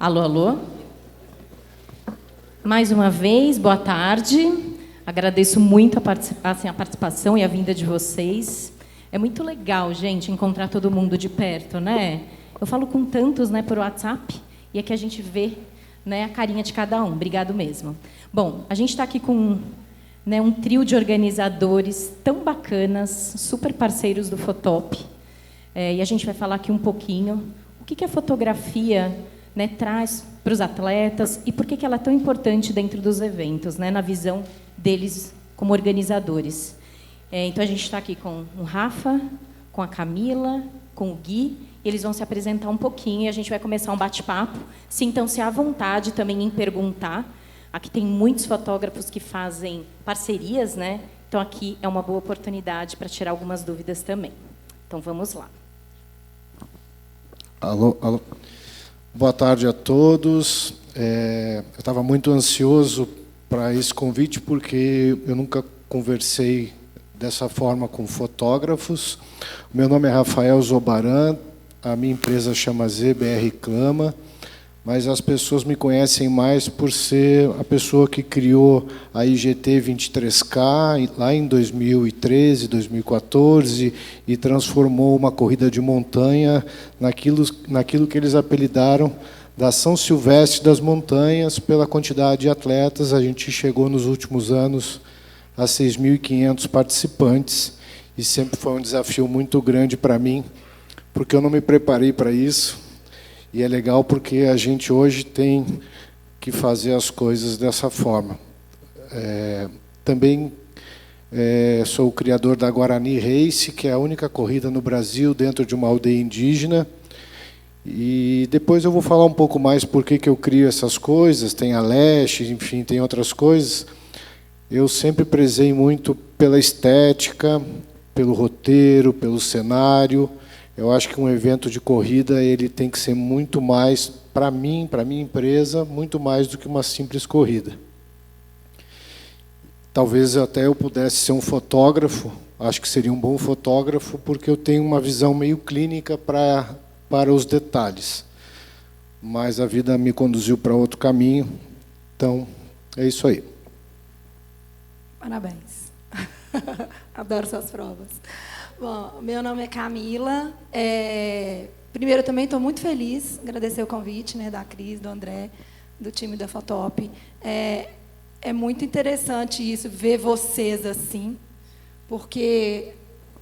Alô, alô. Mais uma vez, boa tarde. Agradeço muito a participação e a vinda de vocês. É muito legal, gente, encontrar todo mundo de perto, né? Eu falo com tantos, né, por WhatsApp, e aqui a gente vê, né, a carinha de cada um. Obrigado mesmo. Bom, a gente está aqui com, né, um trio de organizadores tão bacanas, super parceiros do Fotop. E a gente vai falar aqui um pouquinho o que a fotografia, né, traz para os atletas e por que ela é tão importante dentro dos eventos, né, na visão deles como organizadores. Então, a gente está aqui com o Rafa, com a Camila, com o Gui, e eles vão se apresentar um pouquinho e a gente vai começar um bate-papo. Sintam-se à vontade também em perguntar. Aqui tem muitos fotógrafos que fazem parcerias, né? Então, aqui é uma boa oportunidade para tirar algumas dúvidas também. Então, vamos lá. Alô, alô. Boa tarde a todos. Eu estava muito ansioso para esse convite, porque eu nunca conversei dessa forma com fotógrafos. O meu nome é Rafael Zobaran, a minha empresa chama ZBR Clama, mas as pessoas me conhecem mais por ser a pessoa que criou a IGT 23K lá em 2013, 2014 e transformou uma corrida de montanha naquilo que eles apelidaram da São Silvestre das Montanhas. Pela quantidade de atletas, a gente chegou nos últimos anos a 6.500 participantes, e sempre foi um desafio muito grande para mim, porque eu não me preparei para isso. E é legal porque a gente hoje tem que fazer as coisas dessa forma. Também sou o criador da Guarani Race, que é a única corrida no Brasil dentro de uma aldeia indígena. E depois eu vou falar um pouco mais por que eu crio essas coisas. Tem a Leste, enfim, tem outras coisas. Eu sempre prezei muito pela estética, pelo roteiro, pelo cenário. Eu acho que um evento de corrida ele tem que ser muito mais, para mim, para a minha empresa, muito mais do que uma simples corrida. Talvez até eu pudesse ser um fotógrafo, acho que seria um bom fotógrafo, porque eu tenho uma visão meio clínica para os detalhes. Mas a vida me conduziu para outro caminho, então é isso aí. Parabéns. Adoro suas provas. Bom, meu nome é Camila. Primeiro, eu também estou muito feliz, agradecer o convite, né, da Cris, do André, do time da Fotop. É muito interessante isso, ver vocês assim, porque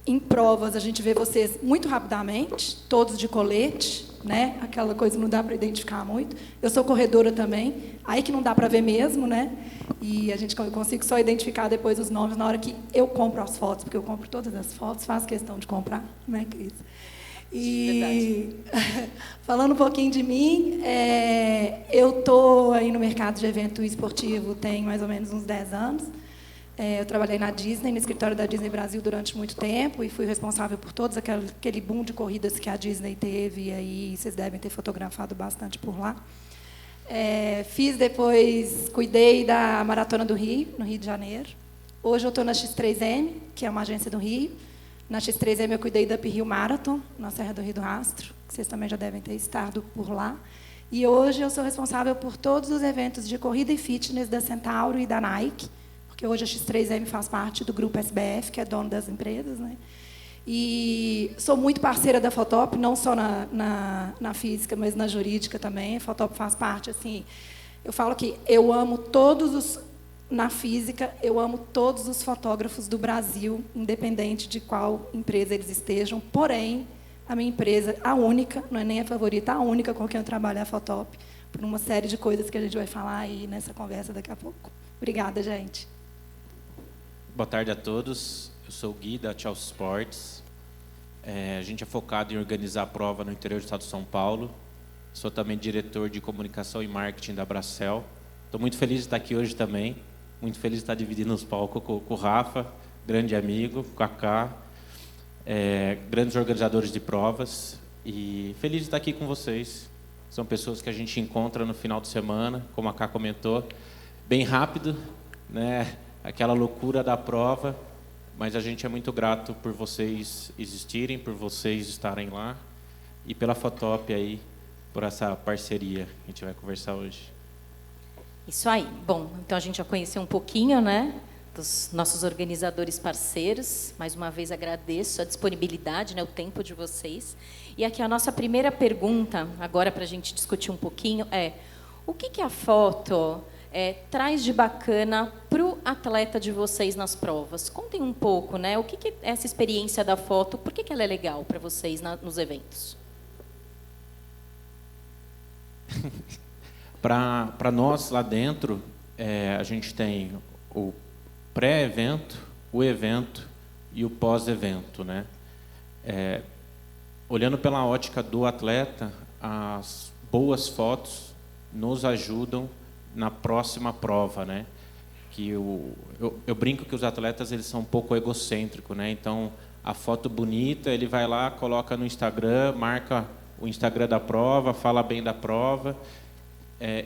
em provas a gente vê vocês muito rapidamente, todos de colete, né? Aquela coisa que não dá para identificar muito. Eu sou corredora também, aí que não dá para ver mesmo, né? E eu consigo só identificar depois os nomes na hora que eu compro as fotos, porque eu compro todas as fotos, faço questão de comprar, né, Cris? E falando um pouquinho de mim, eu estou aí no mercado de evento esportivo tem mais ou menos uns 10 anos. Eu trabalhei na Disney, no escritório da Disney Brasil durante muito tempo, e fui responsável por todos aquele boom de corridas que a Disney teve, e aí vocês devem ter fotografado bastante por lá. Fiz depois, cuidei da Maratona do Rio, no Rio de Janeiro. Hoje eu estou na X3M, que é uma agência do Rio. Na X3M eu cuidei da Rio Marathon, na Serra do Rio do Rastro, que vocês também já devem ter estado por lá. E hoje eu sou responsável por todos os eventos de corrida e fitness da Centauro e da Nike, porque hoje a X3M faz parte do grupo SBF, que é dono das empresas, né? E sou muito parceira da Fotop, não só na física, mas na jurídica também. A Fotop faz parte, assim, eu falo que eu amo na física, eu amo todos os fotógrafos do Brasil, independente de qual empresa eles estejam. Porém, a minha empresa, a única, não é nem a favorita, a única com quem eu trabalho é a Fotop, por uma série de coisas que a gente vai falar aí nessa conversa daqui a pouco. Obrigada, gente. Boa tarde a todos. Eu sou o Gui, da Tchau Sports. A gente é focado em organizar a prova no interior do estado de São Paulo. Sou também diretor de comunicação e marketing da Bracel. Estou muito feliz de estar aqui hoje também. Muito feliz de estar dividindo os palcos com o Rafa, grande amigo, com o Kaká, grandes organizadores de provas. E feliz de estar aqui com vocês. São pessoas que a gente encontra no final de semana, como a Ká comentou, bem rápido, né? Aquela loucura da prova, mas a gente é muito grato por vocês existirem, por vocês estarem lá e pela Fotop aí por essa parceria que a gente vai conversar hoje. Isso aí. Bom, então a gente já conheceu um pouquinho, né, dos nossos organizadores parceiros. Mais uma vez agradeço a disponibilidade, né, o tempo de vocês. E aqui a nossa primeira pergunta, agora para a gente discutir um pouquinho, é: o que a foto traz de bacana para o atleta de vocês nas provas? Contem um pouco, né? O que é essa experiência da foto, por que ela é legal para vocês nos eventos? Para nós, lá dentro, a gente tem o pré-evento, o evento e o pós-evento, né? Olhando pela ótica do atleta, as boas fotos nos ajudam na próxima prova, né? Que eu brinco que os atletas eles são um pouco egocêntricos, né? Então, a foto bonita, ele vai lá, coloca no Instagram, marca o Instagram da prova, fala bem da prova.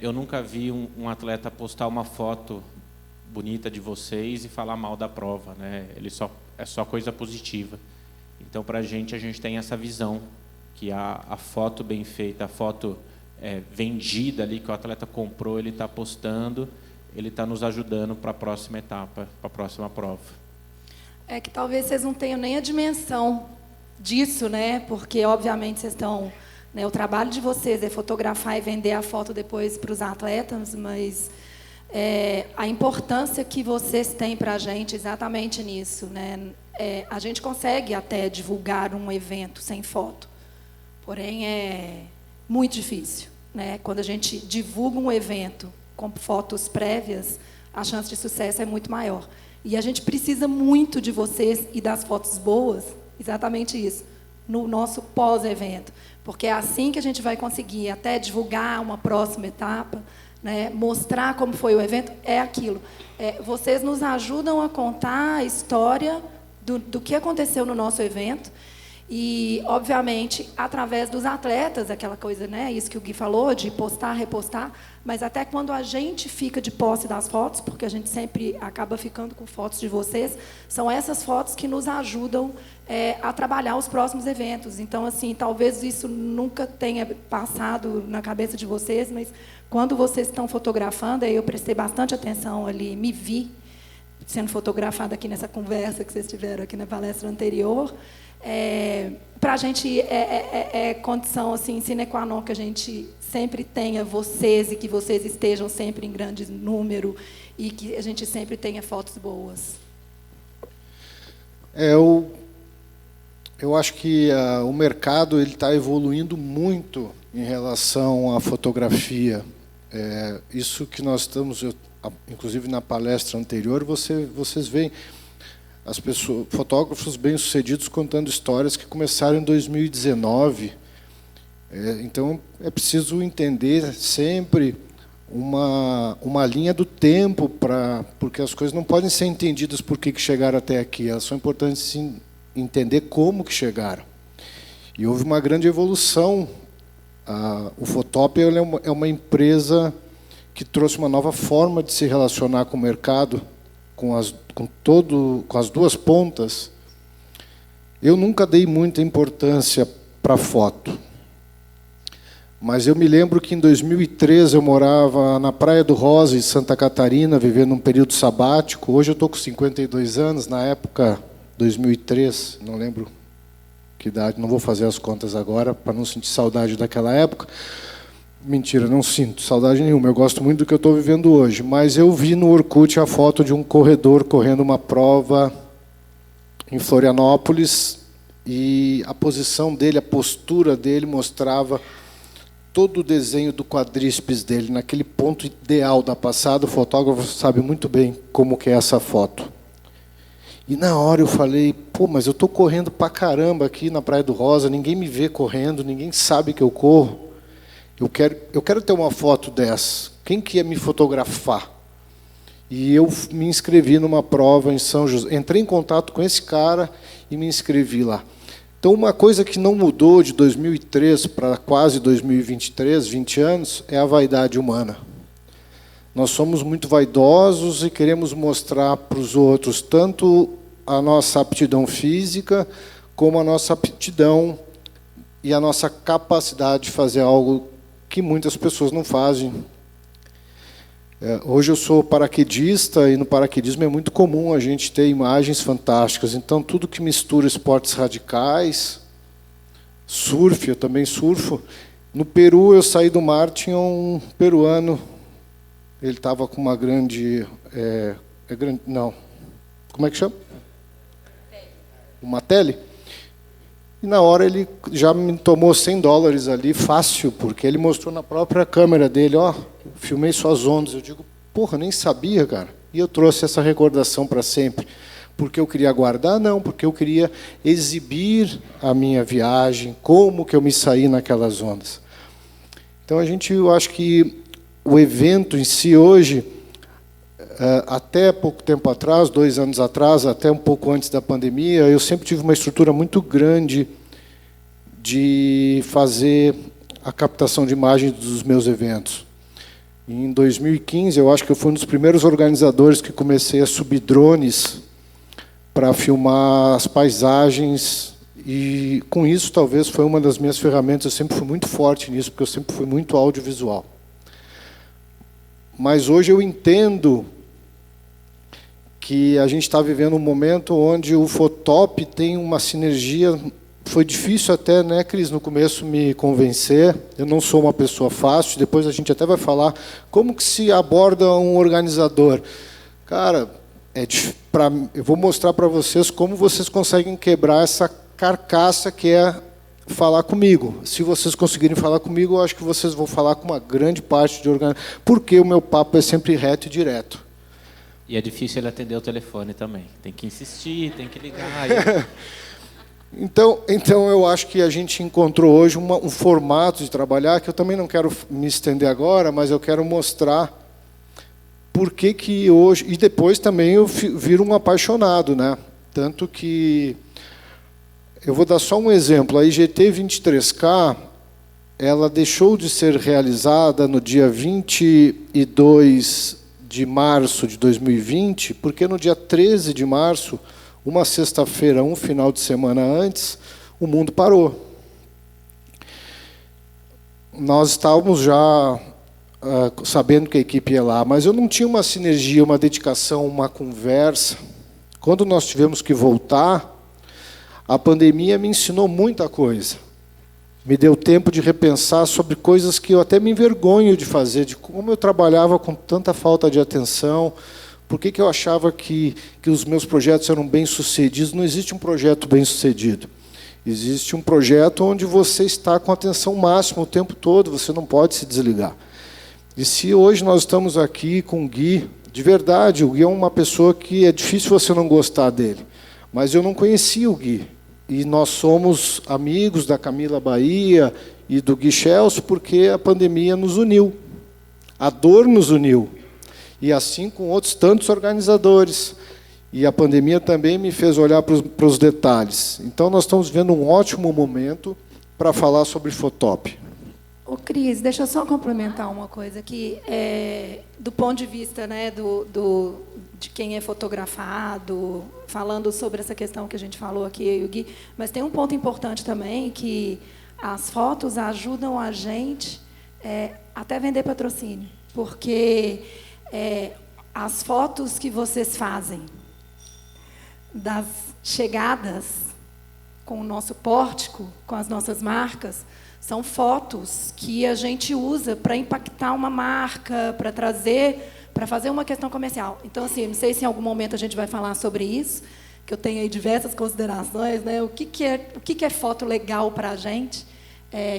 Eu nunca vi um atleta postar uma foto bonita de vocês e falar mal da prova, né? É só coisa positiva. Então, para a gente tem essa visão que a foto bem feita, a foto vendida ali que o atleta comprou, ele está postando, ele está nos ajudando para a próxima etapa, para a próxima prova. É que talvez vocês não tenham nem a dimensão disso, né? Porque obviamente vocês estão, né, o trabalho de vocês é fotografar e vender a foto depois para os atletas, mas a importância que vocês têm para a gente exatamente nisso, né? A gente consegue até divulgar um evento sem foto, porém é muito difícil, né? Quando a gente divulga um evento com fotos prévias, a chance de sucesso é muito maior. E a gente precisa muito de vocês e das fotos boas, exatamente isso, no nosso pós-evento, porque é assim que a gente vai conseguir até divulgar uma próxima etapa, né? Mostrar como foi o evento, é aquilo. Vocês nos ajudam a contar a história do que aconteceu no nosso evento e, obviamente, através dos atletas, aquela coisa, né? Isso que o Gui falou, de postar, repostar, mas até quando a gente fica de posse das fotos, porque a gente sempre acaba ficando com fotos de vocês, são essas fotos que nos ajudam a trabalhar os próximos eventos. Então, assim, talvez isso nunca tenha passado na cabeça de vocês, mas quando vocês estão fotografando, aí eu prestei bastante atenção ali, me vi sendo fotografada aqui nessa conversa que vocês tiveram aqui na palestra anterior. Para a gente é condição assim, sine qua non que a gente sempre tenha vocês e que vocês estejam sempre em grande número e que a gente sempre tenha fotos boas. Eu acho que o mercado está evoluindo muito em relação à fotografia. Isso que nós estamos, inclusive na palestra anterior, vocês veem as pessoas, fotógrafos bem-sucedidos contando histórias que começaram em 2019. Então, é preciso entender sempre uma linha do tempo, porque as coisas não podem ser entendidas por que chegaram até aqui. Elas são importantes, sim, entender como que chegaram. E houve uma grande evolução. O Fotop é uma empresa que trouxe uma nova forma de se relacionar com o mercado, com as duas pontas. Eu nunca dei muita importância para a foto, mas eu me lembro que em 2013 eu morava na Praia do Rosa, em Santa Catarina, vivendo um período sabático. Hoje eu estou com 52 anos, na época, 2003, não lembro que idade, não vou fazer as contas agora, para não sentir saudade daquela época. Mentira, não sinto saudade nenhuma, eu gosto muito do que eu estou vivendo hoje, mas eu vi no Orkut a foto de um corredor correndo uma prova em Florianópolis e a posição dele, a postura dele mostrava todo o desenho do quadríceps dele, naquele ponto ideal da passada. O fotógrafo sabe muito bem como que é essa foto. E na hora eu falei, pô, mas eu estou correndo pra caramba aqui na Praia do Rosa, ninguém me vê correndo, ninguém sabe que eu corro. Eu quero ter uma foto dessa. Quem que ia me fotografar? E eu me inscrevi numa prova em São José. Entrei em contato com esse cara e me inscrevi lá. Então, uma coisa que não mudou de 2003 para quase 2023, 20 anos, é a vaidade humana. Nós somos muito vaidosos e queremos mostrar para os outros tanto a nossa aptidão física, como a nossa aptidão e a nossa capacidade de fazer algo que muitas pessoas não fazem. Hoje eu sou paraquedista e no paraquedismo é muito comum a gente ter imagens fantásticas. Então, tudo que mistura esportes radicais, surf, eu também surfo. No Peru, eu saí do mar, tinha um peruano, ele estava com uma grande... não, como é que chama? Uma tele. E na hora ele já me tomou $100 ali, fácil, porque ele mostrou na própria câmera dele, ó, filmei suas ondas. Eu digo, porra, nem sabia, cara. E eu trouxe essa recordação para sempre. Porque eu queria guardar? Não, porque eu queria exibir a minha viagem, como que eu me saí naquelas ondas. Então, eu acho que o evento em si hoje, até pouco tempo atrás, 2 anos atrás, até um pouco antes da pandemia, eu sempre tive uma estrutura muito grande de fazer a captação de imagens dos meus eventos. Em 2015, eu acho que eu fui um dos primeiros organizadores que comecei a subir drones para filmar as paisagens, e com isso talvez foi uma das minhas ferramentas. Eu sempre fui muito forte nisso, porque eu sempre fui muito audiovisual. Mas hoje eu entendo que a gente está vivendo um momento onde o Fotop tem uma sinergia. Foi difícil até, né, Cris, no começo me convencer. Eu não sou uma pessoa fácil. Depois a gente até vai falar como que se aborda um organizador. Cara, eu vou mostrar para vocês como vocês conseguem quebrar essa carcaça que é falar comigo. Se vocês conseguirem falar comigo, eu acho que vocês vão falar com uma grande parte de organização, porque o meu papo é sempre reto e direto. E é difícil ele atender o telefone também. Tem que insistir, tem que ligar. Então, eu acho que a gente encontrou hoje um formato de trabalhar que eu também não quero me estender agora, mas eu quero mostrar por que hoje... E depois também eu viro um apaixonado, né? Tanto que... Eu vou dar só um exemplo. A IGT 23K, ela deixou de ser realizada no dia 22 de março de 2020, porque no dia 13 de março, uma sexta-feira, um final de semana antes, o mundo parou. Nós estávamos já sabendo que a equipe ia lá, mas eu não tinha uma sinergia, uma dedicação, uma conversa. Quando nós tivemos que voltar, a pandemia me ensinou muita coisa. Me deu tempo de repensar sobre coisas que eu até me envergonho de fazer, de como eu trabalhava com tanta falta de atenção, por que eu achava que os meus projetos eram bem-sucedidos. Não existe um projeto bem-sucedido. Existe um projeto onde você está com atenção máxima o tempo todo, você não pode se desligar. E se hoje nós estamos aqui com o Gui, de verdade, o Gui é uma pessoa que é difícil você não gostar dele, mas eu não conhecia o Gui. E nós somos amigos da Camila Bahia e do Gui Chelsea porque a pandemia nos uniu. A dor nos uniu. E assim com outros tantos organizadores. E a pandemia também me fez olhar para os detalhes. Então, nós estamos vivendo um ótimo momento para falar sobre Fotop. Ô, Cris, deixa eu só complementar uma coisa aqui. Do ponto de vista, né, de quem é fotografado, falando sobre essa questão que a gente falou aqui, eu e o Gui, mas tem um ponto importante também, que as fotos ajudam a gente até vender patrocínio, porque as fotos que vocês fazem das chegadas com o nosso pórtico, com as nossas marcas, são fotos que a gente usa para impactar uma marca, para fazer uma questão comercial. Então, assim, não sei se em algum momento a gente vai falar sobre isso, que eu tenho aí diversas considerações, né? O que é foto legal para a gente,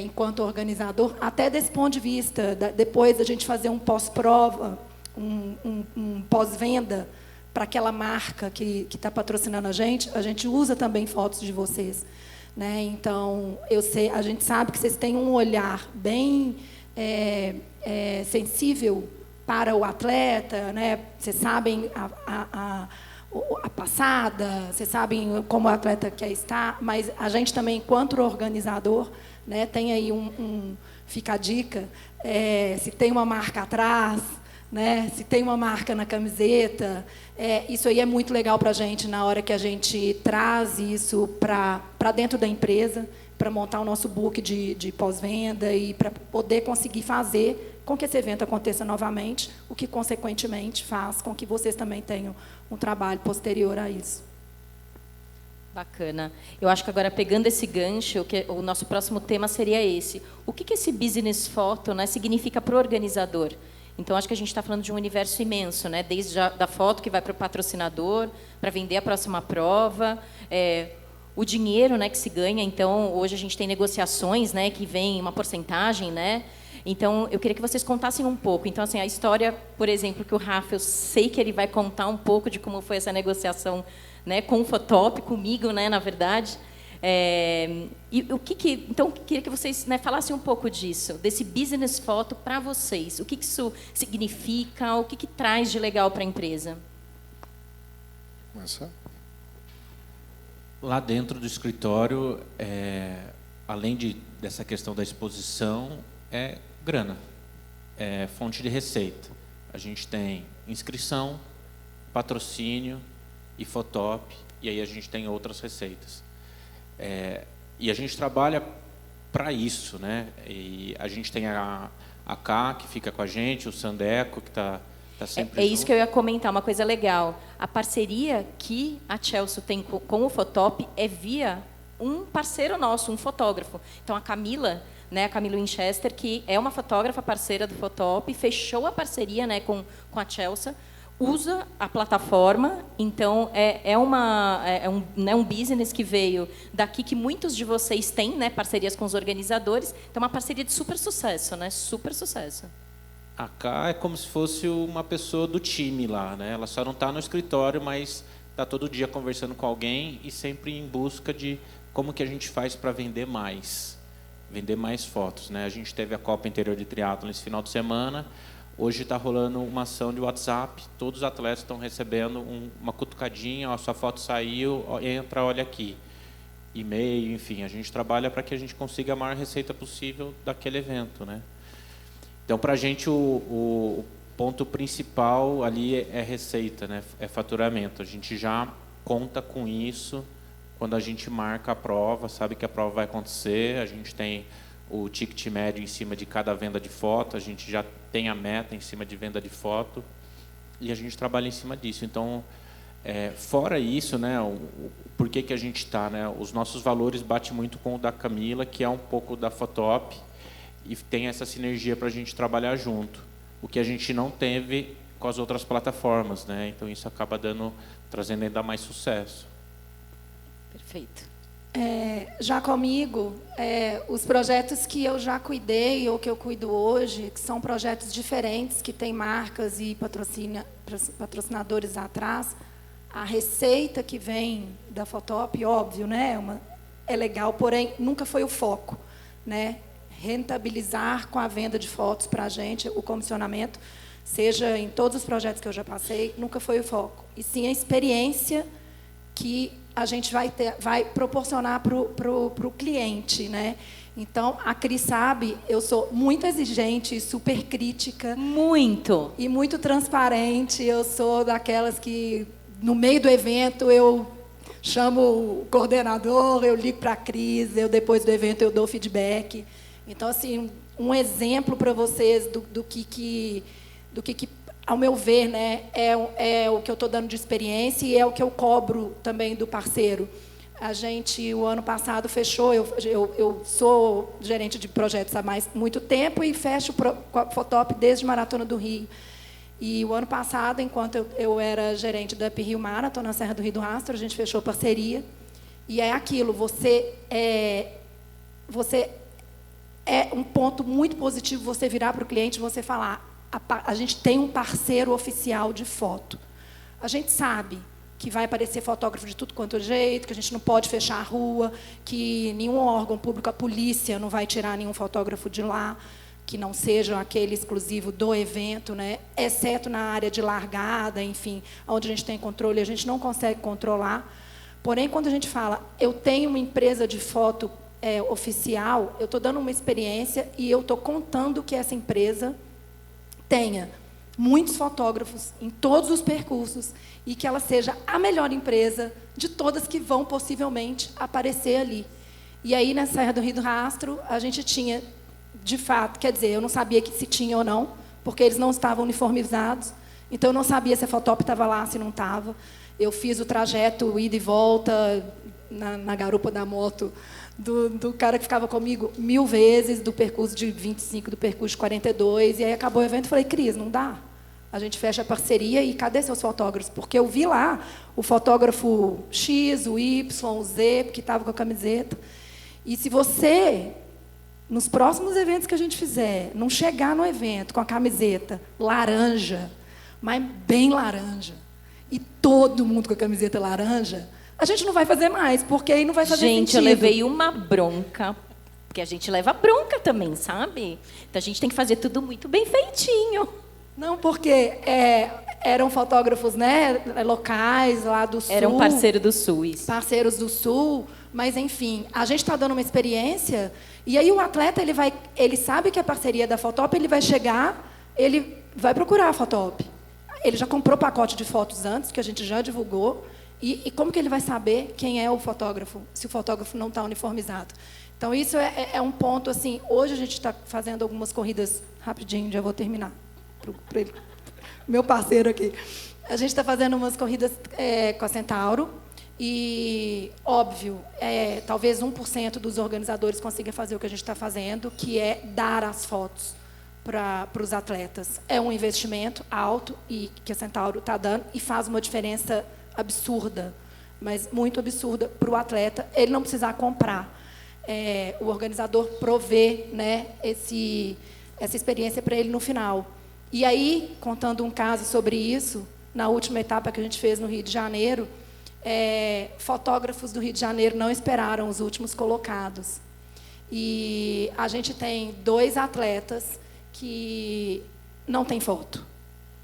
enquanto organizador, até desse ponto de vista, depois a gente fazer um pós-prova, um pós-venda para aquela marca que está patrocinando a gente usa também fotos de vocês. Né? Então, a gente sabe que vocês têm um olhar bem sensível para o atleta, né? Vocês sabem a passada, vocês sabem como o atleta quer estar, mas a gente também, enquanto organizador, né, tem aí fica a dica, se tem uma marca atrás, né, se tem uma marca na camiseta, isso aí é muito legal para a gente na hora que a gente traz isso para dentro da empresa, para montar o nosso book de pós-venda e para poder conseguir fazer com que esse evento aconteça novamente, o que, consequentemente, faz com que vocês também tenham um trabalho posterior a isso. Bacana. Eu acho que agora, pegando esse gancho, o nosso próximo tema seria esse. O que esse business photo, né, significa para o organizador? Então, acho que a gente está falando de um universo imenso, né? Desde da foto que vai para o patrocinador, para vender a próxima prova, o dinheiro, né, que se ganha. Então, hoje a gente tem negociações, né, que vem uma porcentagem, né? Então, eu queria que vocês contassem um pouco. Então, assim, a história, por exemplo, que o Rafa, eu sei que ele vai contar um pouco de como foi essa negociação, né, com o Fotop, comigo, né, na verdade. E então, eu queria que vocês, né, falassem um pouco disso, desse business photo para vocês. O que isso significa, o que traz de legal para a empresa? Começa. Lá dentro do escritório, além dessa questão da exposição, é grana, é fonte de receita. A gente tem inscrição, patrocínio e Fotop, e aí a gente tem outras receitas. E a gente trabalha para isso, né? E a gente tem a K, que fica com a gente, o Sandeco, que está sempre junto. Isso que eu ia comentar, uma coisa legal. A parceria que a Chelsea tem com o Fotop é via um parceiro nosso, um fotógrafo. Então, a Camila, né, a Camila Winchester, que é uma fotógrafa parceira do Fotop, fechou a parceria, né, com a Chelsea, usa a plataforma. Então, um business que veio daqui, que muitos de vocês têm, né, parcerias com os organizadores. Então, uma parceria de super sucesso, né? Super sucesso. A K é como se fosse uma pessoa do time lá, né? Ela só não está no escritório, mas está todo dia conversando com alguém e sempre em busca de como que a gente faz para vender mais fotos, né? A gente teve a Copa Interior de Triatlon esse final de semana. Hoje está rolando uma ação de WhatsApp, todos os atletas estão recebendo uma cutucadinha, ó, sua foto saiu, ó, entra, olha aqui. E-mail, enfim, a gente trabalha para que a gente consiga a maior receita possível daquele evento, né? Então, para a gente, o ponto principal ali é receita, né? É faturamento. A gente já conta com isso quando a gente marca a prova, sabe que a prova vai acontecer, a gente tem o ticket médio em cima de cada venda de foto, a gente já tem a meta em cima de venda de foto e a gente trabalha em cima disso. Então, fora isso, né, por que a gente está, né, os nossos valores batem muito com o da Camila, que é um pouco da Fotop, e tem essa sinergia para a gente trabalhar junto, o que a gente não teve com as outras plataformas, né? Então isso acaba trazendo ainda mais sucesso. Perfeito. Já comigo, os projetos que eu já cuidei ou que eu cuido hoje, que são projetos diferentes, que têm marcas e patrocinadores atrás, a receita que vem da Fotop, óbvio, né, é legal, porém nunca foi o foco, né? Rentabilizar com a venda de fotos para a gente, o comissionamento, seja em todos os projetos que eu já passei, nunca foi o foco. E sim a experiência que a gente vai proporcionar para o cliente, né? Então, a Cris sabe, eu sou muito exigente, super crítica. Muito. E muito transparente. Eu sou daquelas que, no meio do evento, eu chamo o coordenador, eu ligo para a Cris, depois do evento eu dou feedback. Então, assim, um exemplo para vocês do que, ao meu ver, né, é o que eu estou dando de experiência e é o que eu cobro também do parceiro. A gente, o ano passado, fechou, eu sou gerente de projetos há muito tempo e fecho com a Fotop desde Maratona do Rio. E o ano passado, enquanto eu era gerente da Up Rio Marathon, na Serra do Rio do Rastro, a gente fechou parceria. E é aquilo, você é um ponto muito positivo você virar para o cliente e você falar, a gente tem um parceiro oficial de foto. A gente sabe que vai aparecer fotógrafo de tudo quanto é jeito, que a gente não pode fechar a rua, que nenhum órgão público, a polícia, não vai tirar nenhum fotógrafo de lá, que não seja aquele exclusivo do evento, né? Exceto na área de largada, enfim, onde a gente tem controle, a gente não consegue controlar. Porém, quando a gente fala, eu tenho uma empresa de foto oficial, eu estou dando uma experiência e eu estou contando que essa empresa tenha muitos fotógrafos em todos os percursos e que ela seja a melhor empresa de todas que vão possivelmente aparecer ali. E aí, na Serra do Rio do Rastro, a gente tinha, de fato, quer dizer, eu não sabia se tinha ou não, porque eles não estavam uniformizados, então eu não sabia se a fotópia estava lá, se não estava. Eu fiz o trajeto, ida e volta, na garupa da moto, do cara que ficava comigo 1000 vezes, do percurso de 25, do percurso de 42, e aí acabou o evento e falei, Cris, não dá. A gente fecha a parceria e cadê seus fotógrafos? Porque eu vi lá o fotógrafo X, o Y, o Z, que estava com a camiseta. E se você, nos próximos eventos que a gente fizer, não chegar no evento com a camiseta laranja, mas bem laranja, e todo mundo com a camiseta laranja, a gente não vai fazer mais, porque aí não vai fazer sentido. Gente, eu levei uma bronca, porque a gente leva bronca também, sabe? Então a gente tem que fazer tudo muito bem feitinho. Não, porque eram fotógrafos, né, locais lá do Sul. Eram parceiros do Sul, isso. Parceiros do Sul, mas enfim, a gente está dando uma experiência e aí o atleta ele sabe que é parceria da Fotop, ele vai chegar, ele vai procurar a Fotop. Ele já comprou pacote de fotos antes, que a gente já divulgou, e como que ele vai saber quem é o fotógrafo, se o fotógrafo não está uniformizado? Então isso é um ponto assim. Hoje a gente está fazendo algumas corridas rapidinho, já vou terminar. Meu parceiro aqui. A gente está fazendo umas corridas com a Centauro e, óbvio, talvez 1% dos organizadores consiga fazer o que a gente está fazendo, que é dar as fotos para os atletas. É um investimento alto e que a Centauro está dando e faz uma diferença absurda, mas muito absurda para o atleta. Ele não precisar comprar. O organizador provê, né, essa experiência para ele no final. E aí, contando um caso sobre isso, na última etapa que a gente fez no Rio de Janeiro, fotógrafos do Rio de Janeiro não esperaram os últimos colocados. E a gente tem 2 atletas que não têm foto.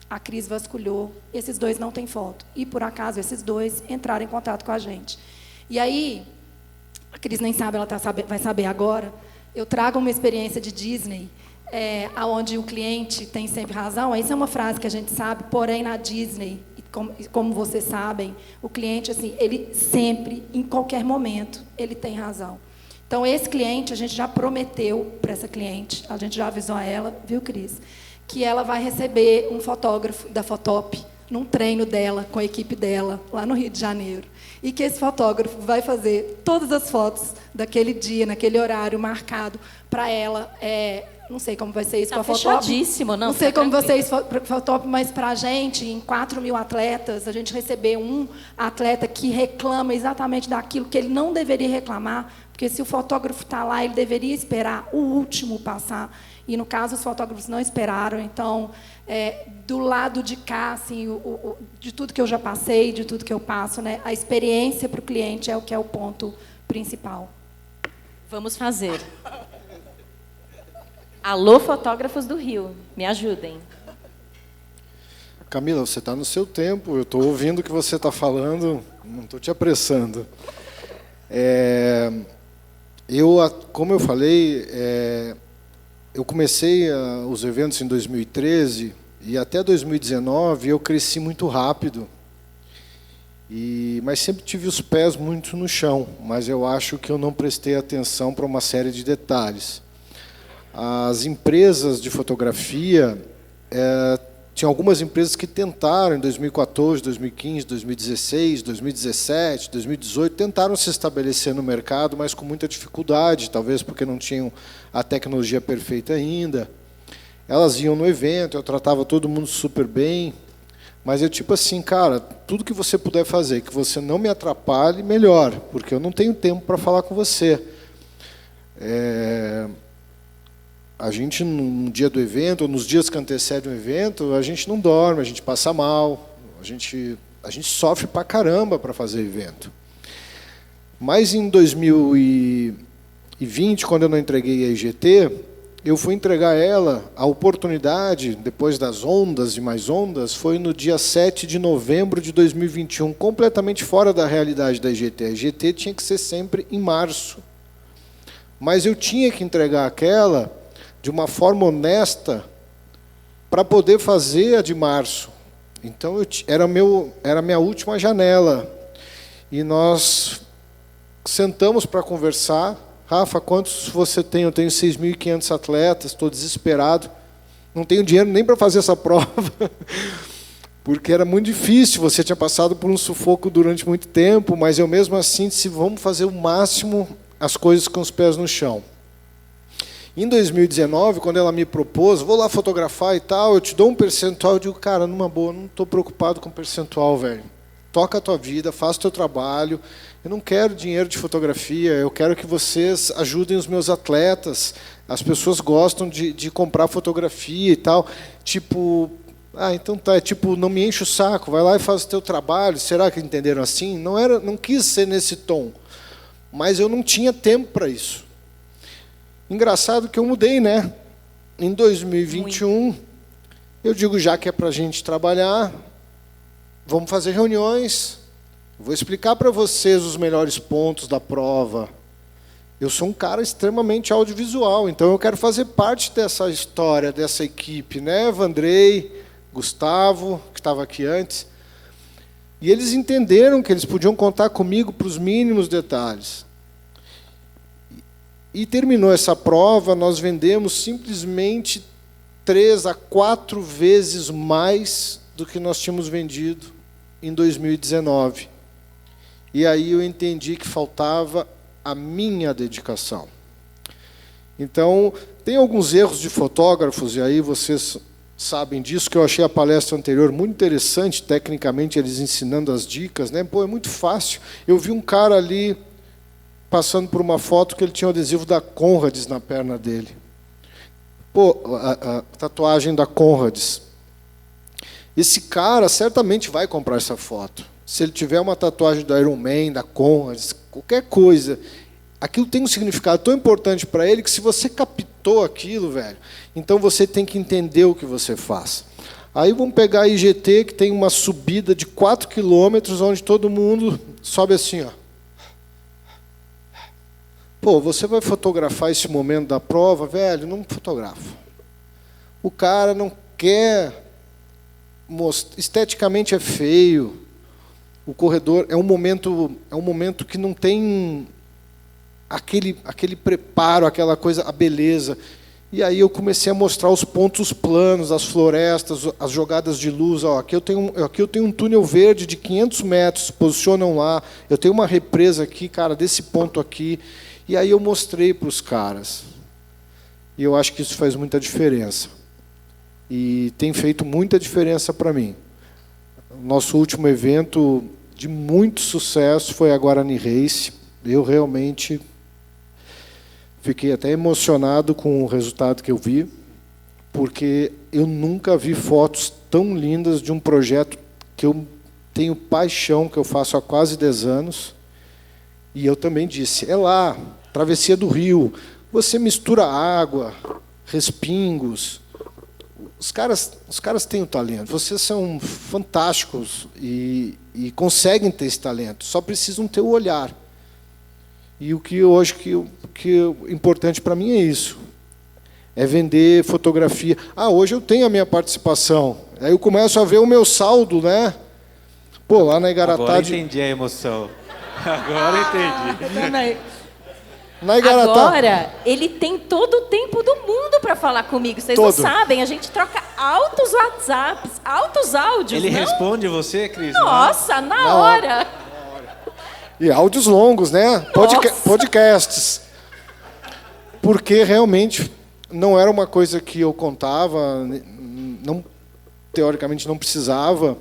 A Cris vasculhou, esses 2 não têm foto. E, por acaso, esses 2 entraram em contato com a gente. E aí, a Cris nem sabe, ela vai saber agora, eu trago uma experiência de Disney, onde o cliente tem sempre razão. Essa é uma frase que a gente sabe, porém, na Disney, como vocês sabem, o cliente, assim, ele sempre, em qualquer momento, ele tem razão. Então, esse cliente, a gente já prometeu para essa cliente, a gente já avisou a ela, viu, Cris, que ela vai receber um fotógrafo da Fotop num treino dela, com a equipe dela, lá no Rio de Janeiro. E que esse fotógrafo vai fazer todas as fotos daquele dia, naquele horário marcado, para ela. Não sei como vai ser isso com a Fotop. Fechadíssimo, não. Não sei como vai ser isso com a Fotop, mas para a gente, em 4.000 atletas, a gente receber um atleta que reclama exatamente daquilo que ele não deveria reclamar, porque se o fotógrafo está lá, ele deveria esperar o último passar. E, no caso, os fotógrafos não esperaram. Então, do lado de cá, assim, de tudo que eu já passei, de tudo que eu passo, né, a experiência para o cliente é o que é o ponto principal. Vamos fazer. Alô, fotógrafos do Rio, me ajudem. Camila, você está no seu tempo, eu estou ouvindo o que você está falando, não estou te apressando. Como eu falei, eu comecei os eventos em 2013 e até 2019 eu cresci muito rápido. Mas sempre tive os pés muito no chão, mas eu acho que eu não prestei atenção para uma série de detalhes. As empresas de fotografia, tinha algumas empresas que tentaram em 2014, 2015, 2016, 2017, 2018, tentaram se estabelecer no mercado, mas com muita dificuldade, talvez porque não tinham a tecnologia perfeita ainda. Elas iam no evento, eu tratava todo mundo super bem, mas eu tipo assim, cara, tudo que você puder fazer, que você não me atrapalhe, melhor, porque eu não tenho tempo para falar com você. A gente, no dia do evento, ou nos dias que antecedem o evento, a gente não dorme, a gente passa mal, a gente sofre pra caramba para fazer evento. Mas em 2020, quando eu não entreguei a IGT, eu fui entregar ela, a oportunidade, depois das ondas e mais ondas, foi no dia 7 de novembro de 2021, completamente fora da realidade da IGT. A IGT tinha que ser sempre em março. Mas eu tinha que entregar aquela de uma forma honesta para poder fazer a de março. Então, era a minha última janela. E nós sentamos para conversar, Rafa, quantos você tem? Eu tenho 6.500 atletas, estou desesperado. Não tenho dinheiro nem para fazer essa prova, porque era muito difícil, você tinha passado por um sufoco durante muito tempo, mas eu mesmo assim disse, vamos fazer o máximo as coisas com os pés no chão. Em 2019, quando ela me propôs, vou lá fotografar e tal, eu te dou um percentual, eu digo, cara, numa boa, não estou preocupado com percentual, velho. Toca a tua vida, faça o teu trabalho. Eu não quero dinheiro de fotografia, eu quero que vocês ajudem os meus atletas. As pessoas gostam de comprar fotografia e tal. Tipo, então tá, não me enche o saco, vai lá e faz o teu trabalho. Será que entenderam assim? Não quis ser nesse tom, mas eu não tinha tempo para isso. Engraçado que eu mudei, né? Em 2021, eu digo, já que é para a gente trabalhar, vamos fazer reuniões, vou explicar para vocês os melhores pontos da prova. Eu sou um cara extremamente audiovisual, então eu quero fazer parte dessa história, dessa equipe, né? Vandrei, Gustavo, que estava aqui antes. E eles entenderam que eles podiam contar comigo para os mínimos detalhes. E terminou essa prova, nós vendemos simplesmente 3 a 4 vezes mais do que nós tínhamos vendido em 2019. E aí eu entendi que faltava a minha dedicação. Então, tem alguns erros de fotógrafos, e aí vocês sabem disso, que eu achei a palestra anterior muito interessante, tecnicamente, eles ensinando as dicas, né? Pô, é muito fácil. Eu vi um cara ali passando por uma foto que ele tinha o adesivo da Conrads na perna dele. Pô, a tatuagem da Conrads. Esse cara certamente vai comprar essa foto. Se ele tiver uma tatuagem da Iron Man, da Conrads, qualquer coisa, aquilo tem um significado tão importante para ele que se você captou aquilo, velho, então você tem que entender o que você faz. Aí vamos pegar a IGT, que tem uma subida de 4 quilômetros, onde todo mundo sobe assim, ó. Pô, você vai fotografar esse momento da prova, velho? Não fotografa. O cara não quer mostrar, esteticamente é feio. O corredor é um momento que não tem aquele preparo, aquela coisa, a beleza. E aí eu comecei a mostrar os pontos planos, as florestas, as jogadas de luz. Ó, aqui eu tenho um túnel verde de 500 metros, posicionam lá. Eu tenho uma represa aqui, cara, desse ponto aqui. E aí eu mostrei para os caras. E eu acho que isso faz muita diferença. E tem feito muita diferença para mim. O nosso último evento de muito sucesso foi a Guarani Race. Eu realmente fiquei até emocionado com o resultado que eu vi, porque eu nunca vi fotos tão lindas de um projeto que eu tenho paixão, que eu faço há quase 10 anos. E eu também disse, é lá, travessia do rio, você mistura água, respingos. Os caras têm o talento, vocês são fantásticos e conseguem ter esse talento, só precisam ter o olhar. E o que hoje importante para mim é isso, é vender fotografia. Hoje eu tenho a minha participação, aí eu começo a ver o meu saldo, né? Pô, lá na Igaratá... Agora entendi a emoção. Agora entendi. Também. Na Igaratá... Agora, ele tem todo o tempo do mundo para falar comigo. Vocês Todo. não sabem, a gente troca altos WhatsApps, altos áudios. Ele não? responde você, Cris? Nossa, na hora. E áudios longos, né? Podcasts. Porque realmente não era uma coisa que eu contava, teoricamente não precisava,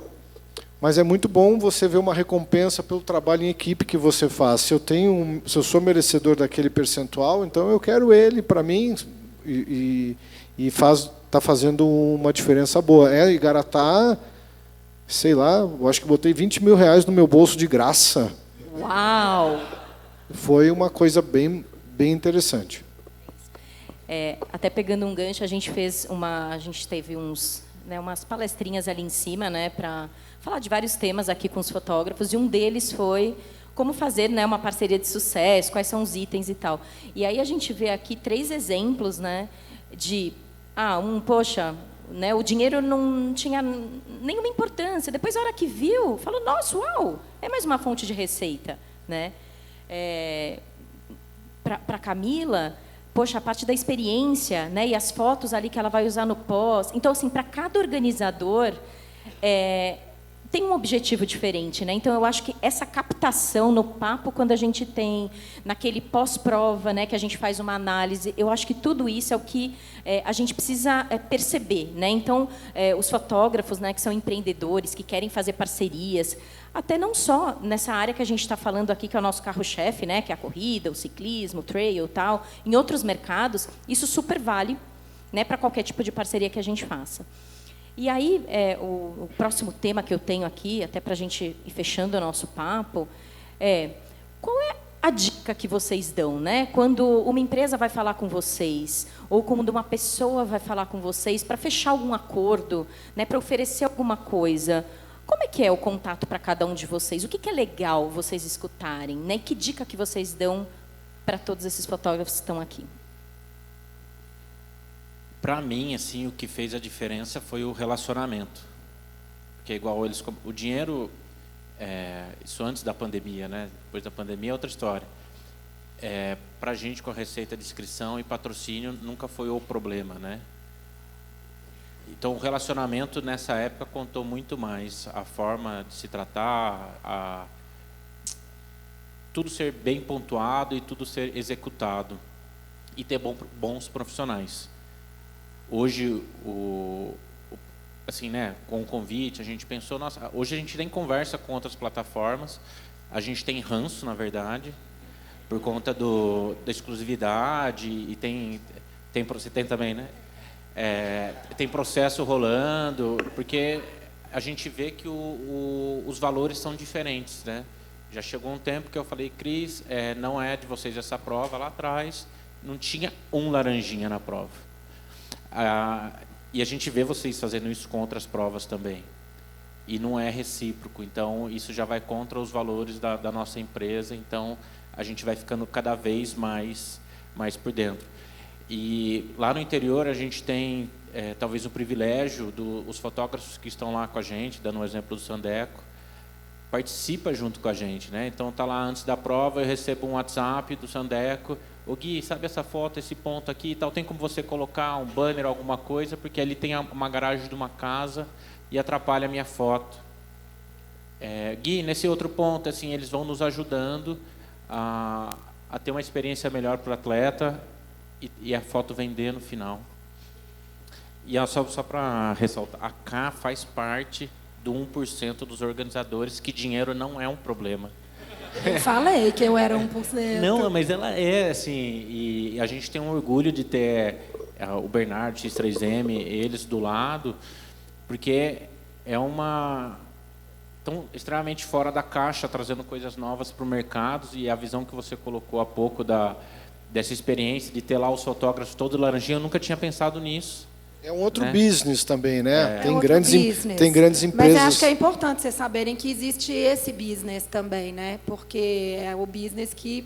mas é muito bom você ver uma recompensa pelo trabalho em equipe que você faz. Se eu sou merecedor daquele percentual, então eu quero ele para mim e está fazendo uma diferença boa. Igaratá, sei lá, eu acho que botei 20 mil reais no meu bolso de graça. Uau! Foi uma coisa bem interessante. Até pegando um gancho, a gente teve umas palestrinhas ali em cima, né, para falar de vários temas aqui com os fotógrafos, e um deles foi como fazer, né, uma parceria de sucesso, quais são os itens e tal. E aí a gente vê aqui 3 exemplos, né, de poxa, né, o dinheiro não tinha nenhuma importância. Depois, a hora que viu, falou, nossa, uau, é mais uma fonte de receita, né? para a Camila, poxa, a parte da experiência, né, e as fotos ali que ela vai usar no pós. Então, assim, para cada organizador tem um objetivo diferente, né? Então, eu acho que essa captação no papo, quando a gente tem naquele pós-prova, né, que a gente faz uma análise, eu acho que tudo isso é o que a gente precisa perceber, né? Então, os fotógrafos, né, que são empreendedores, que querem fazer parcerias, até não só nessa área que a gente está falando aqui, que é o nosso carro-chefe, né, que é a corrida, o ciclismo, o trail, tal. Em outros mercados, isso super vale, né, para qualquer tipo de parceria que a gente faça. E aí, o próximo tema que eu tenho aqui, até para a gente ir fechando o nosso papo, qual é a dica que vocês dão, né? Quando uma empresa vai falar com vocês, ou quando uma pessoa vai falar com vocês para fechar algum acordo, né, para oferecer alguma coisa, como é que é o contato para cada um de vocês? O que é legal vocês escutarem, né? E que dica que vocês dão para todos esses fotógrafos que estão aqui? Para mim, assim, o que fez a diferença foi o relacionamento. Porque igual eles, o dinheiro, isso antes da pandemia, né? Depois da pandemia é outra história. Para a gente, com a receita de inscrição e patrocínio, nunca foi o problema, né? Então, o relacionamento nessa época contou muito mais. A forma de se tratar, tudo ser bem pontuado e tudo ser executado. E ter bons profissionais. Hoje, assim, né, com o convite, a gente pensou, nossa, hoje a gente tem conversa com outras plataformas, a gente tem ranço, na verdade, por conta da exclusividade, e você tem também, né? Tem processo rolando, porque a gente vê que os valores são diferentes, né? Já chegou um tempo que eu falei, Cris, não é de vocês essa prova, lá atrás não tinha um laranjinha na prova. E a gente vê vocês fazendo isso com outras provas também. E não é recíproco. Então, isso já vai contra os valores da nossa empresa. Então, a gente vai ficando cada vez mais por dentro. E lá no interior, a gente tem talvez o privilégio dos fotógrafos que estão lá com a gente, dando um exemplo do Sandeco, participa junto com a gente, né? Então, tá lá antes da prova, eu recebo um WhatsApp do Sandeco. Ô Gui, sabe essa foto, esse ponto aqui e tal? Tem como você colocar um banner, alguma coisa? Porque ali tem uma garagem de uma casa e atrapalha a minha foto. Gui, nesse outro ponto, assim, eles vão nos ajudando a ter uma experiência melhor para o atleta e a foto vender no final. E só para ressaltar, a K faz parte do 1% dos organizadores, que dinheiro não é um problema. Eu falei que eu era 1%. Não, mas ela assim, e a gente tem um orgulho de ter o Bernardo, X3M, eles do lado, porque tão extremamente fora da caixa, trazendo coisas novas para o mercado, e a visão que você colocou há pouco dessa experiência de ter lá os fotógrafos todo laranjinha, eu nunca tinha pensado nisso. É um outro business também, né? Tem grandes empresas. Mas eu acho que é importante vocês saberem que existe esse business também, né? Porque é o business que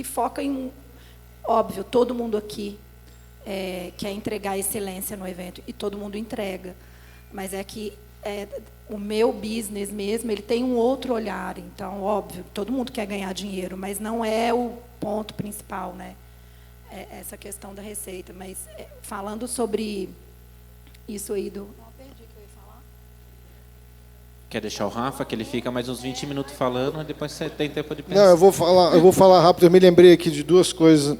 foca em... Óbvio, todo mundo aqui quer entregar excelência no evento, e todo mundo entrega. Mas é que o meu business mesmo, ele tem um outro olhar. Então, óbvio, todo mundo quer ganhar dinheiro, mas não é o ponto principal, né? Essa questão da receita. Mas falando sobre isso aí do... Não, perdi o que eu ia falar. Quer deixar o Rafa, que ele fica mais uns 20 minutos falando, e depois você tem tempo de pensar. Não, eu vou falar rápido. Eu me lembrei aqui de duas coisas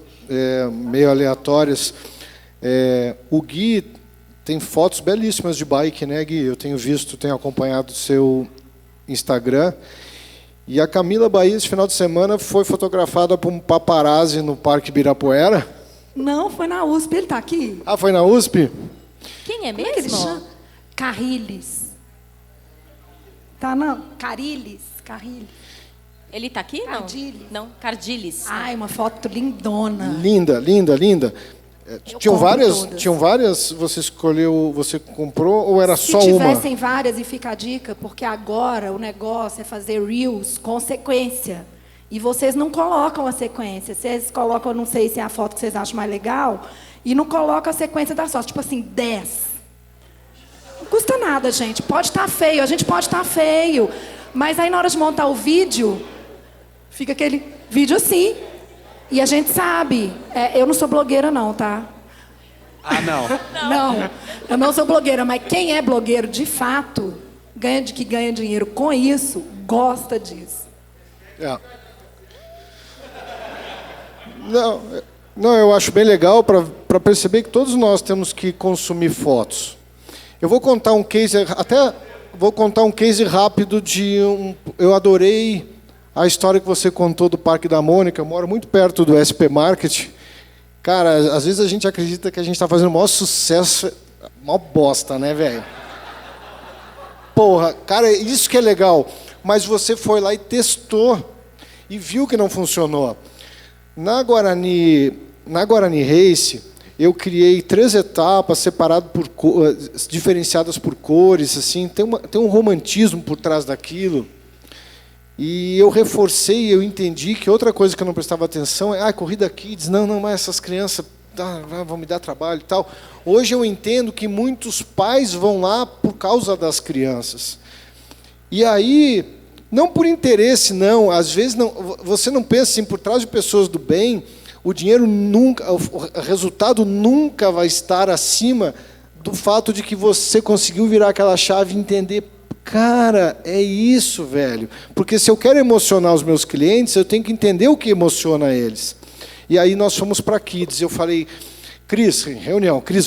meio aleatórias. O Gui tem fotos belíssimas de bike, né, Gui? Eu tenho visto, tenho acompanhado o seu Instagram. E a Camila Bahia, esse final de semana, foi fotografada por um paparazzi no Parque Ibirapuera. Não, foi na USP. Ele está aqui? Ah, foi na USP? Quem é Como é que ele mesmo? chama? Carriles. Tá, não? Carriles. Ele está aqui? Cardiles. Não, Cardiles. Ai, uma foto lindona. Linda, linda, linda. Tinham compro várias, você escolheu, você comprou, ou era só uma? Se tivessem várias, e fica a dica, porque agora o negócio é fazer reels com sequência. E vocês não colocam a sequência. Vocês colocam, não sei se é a foto que vocês acham mais legal, e não colocam a sequência das fotos. Tipo assim, 10. Não custa nada, gente. Pode estar feio, a gente pode estar feio. Mas aí, na hora de montar o vídeo, fica aquele vídeo assim. E a gente sabe, eu não sou blogueira não, tá? Ah, não. Não, eu não sou blogueira, mas quem é blogueiro, de fato, que ganha dinheiro com isso, gosta disso. Não, eu acho bem legal para perceber que todos nós temos que consumir fotos. Eu vou contar um case, rápido eu adorei a história que você contou do Parque da Mônica. Eu moro muito perto do SP Market. Cara, às vezes a gente acredita que a gente está fazendo o maior sucesso, mó bosta, né, velho? Porra, cara, isso que é legal. Mas você foi lá e testou e viu que não funcionou. Na Guarani Race, eu criei 3 etapas diferenciadas por cores, assim, tem um romantismo por trás daquilo. E eu reforcei, eu entendi que outra coisa que eu não prestava atenção é corrida kids, não, mas essas crianças vão me dar trabalho e tal. Hoje eu entendo que muitos pais vão lá por causa das crianças. E aí, não por interesse, não, às vezes não, você não pensa assim, por trás de pessoas do bem, o dinheiro nunca, o resultado nunca vai estar acima do fato de que você conseguiu virar aquela chave e entender, cara, é isso, velho. Porque se eu quero emocionar os meus clientes, eu tenho que entender o que emociona eles. E aí nós fomos para Kids. Eu falei, Cris,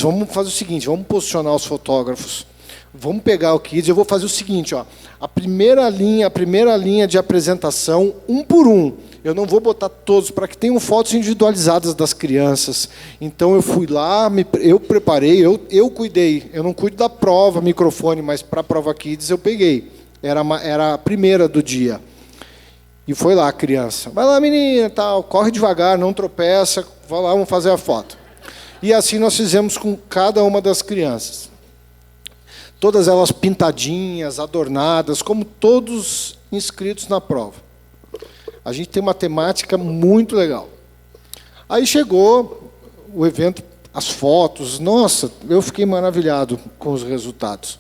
vamos fazer o seguinte, vamos posicionar os fotógrafos. Vamos pegar o Kids, eu vou fazer o seguinte, ó, a primeira linha de apresentação, um por um. Eu não vou botar todos, para que tenham fotos individualizadas das crianças. Então eu fui lá, eu preparei, eu cuidei. Eu não cuido da prova, microfone, mas para a prova Kids eu peguei. Era a primeira do dia. E foi lá a criança. Vai lá, menina, tal, corre devagar, não tropeça, vai lá, vamos fazer a foto. E assim nós fizemos com cada uma das crianças. Todas elas pintadinhas, adornadas, como todos inscritos na prova. A gente tem uma temática muito legal. Aí chegou o evento, as fotos. Nossa, eu fiquei maravilhado com os resultados.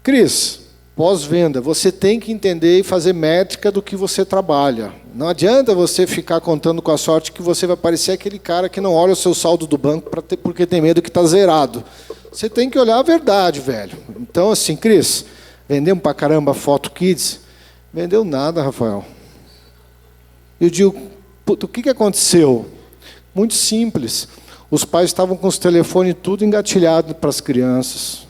Cris, pós-venda, você tem que entender e fazer métrica do que você trabalha. Não adianta você ficar contando com a sorte que você vai parecer aquele cara que não olha o seu saldo do banco porque tem medo que está zerado. Você tem que olhar a verdade, velho. Então, assim, Cris, vendemos pra caramba foto Kids. Vendeu nada, Rafael. Eu digo, o que aconteceu? Muito simples. Os pais estavam com os telefones tudo engatilhado para as crianças.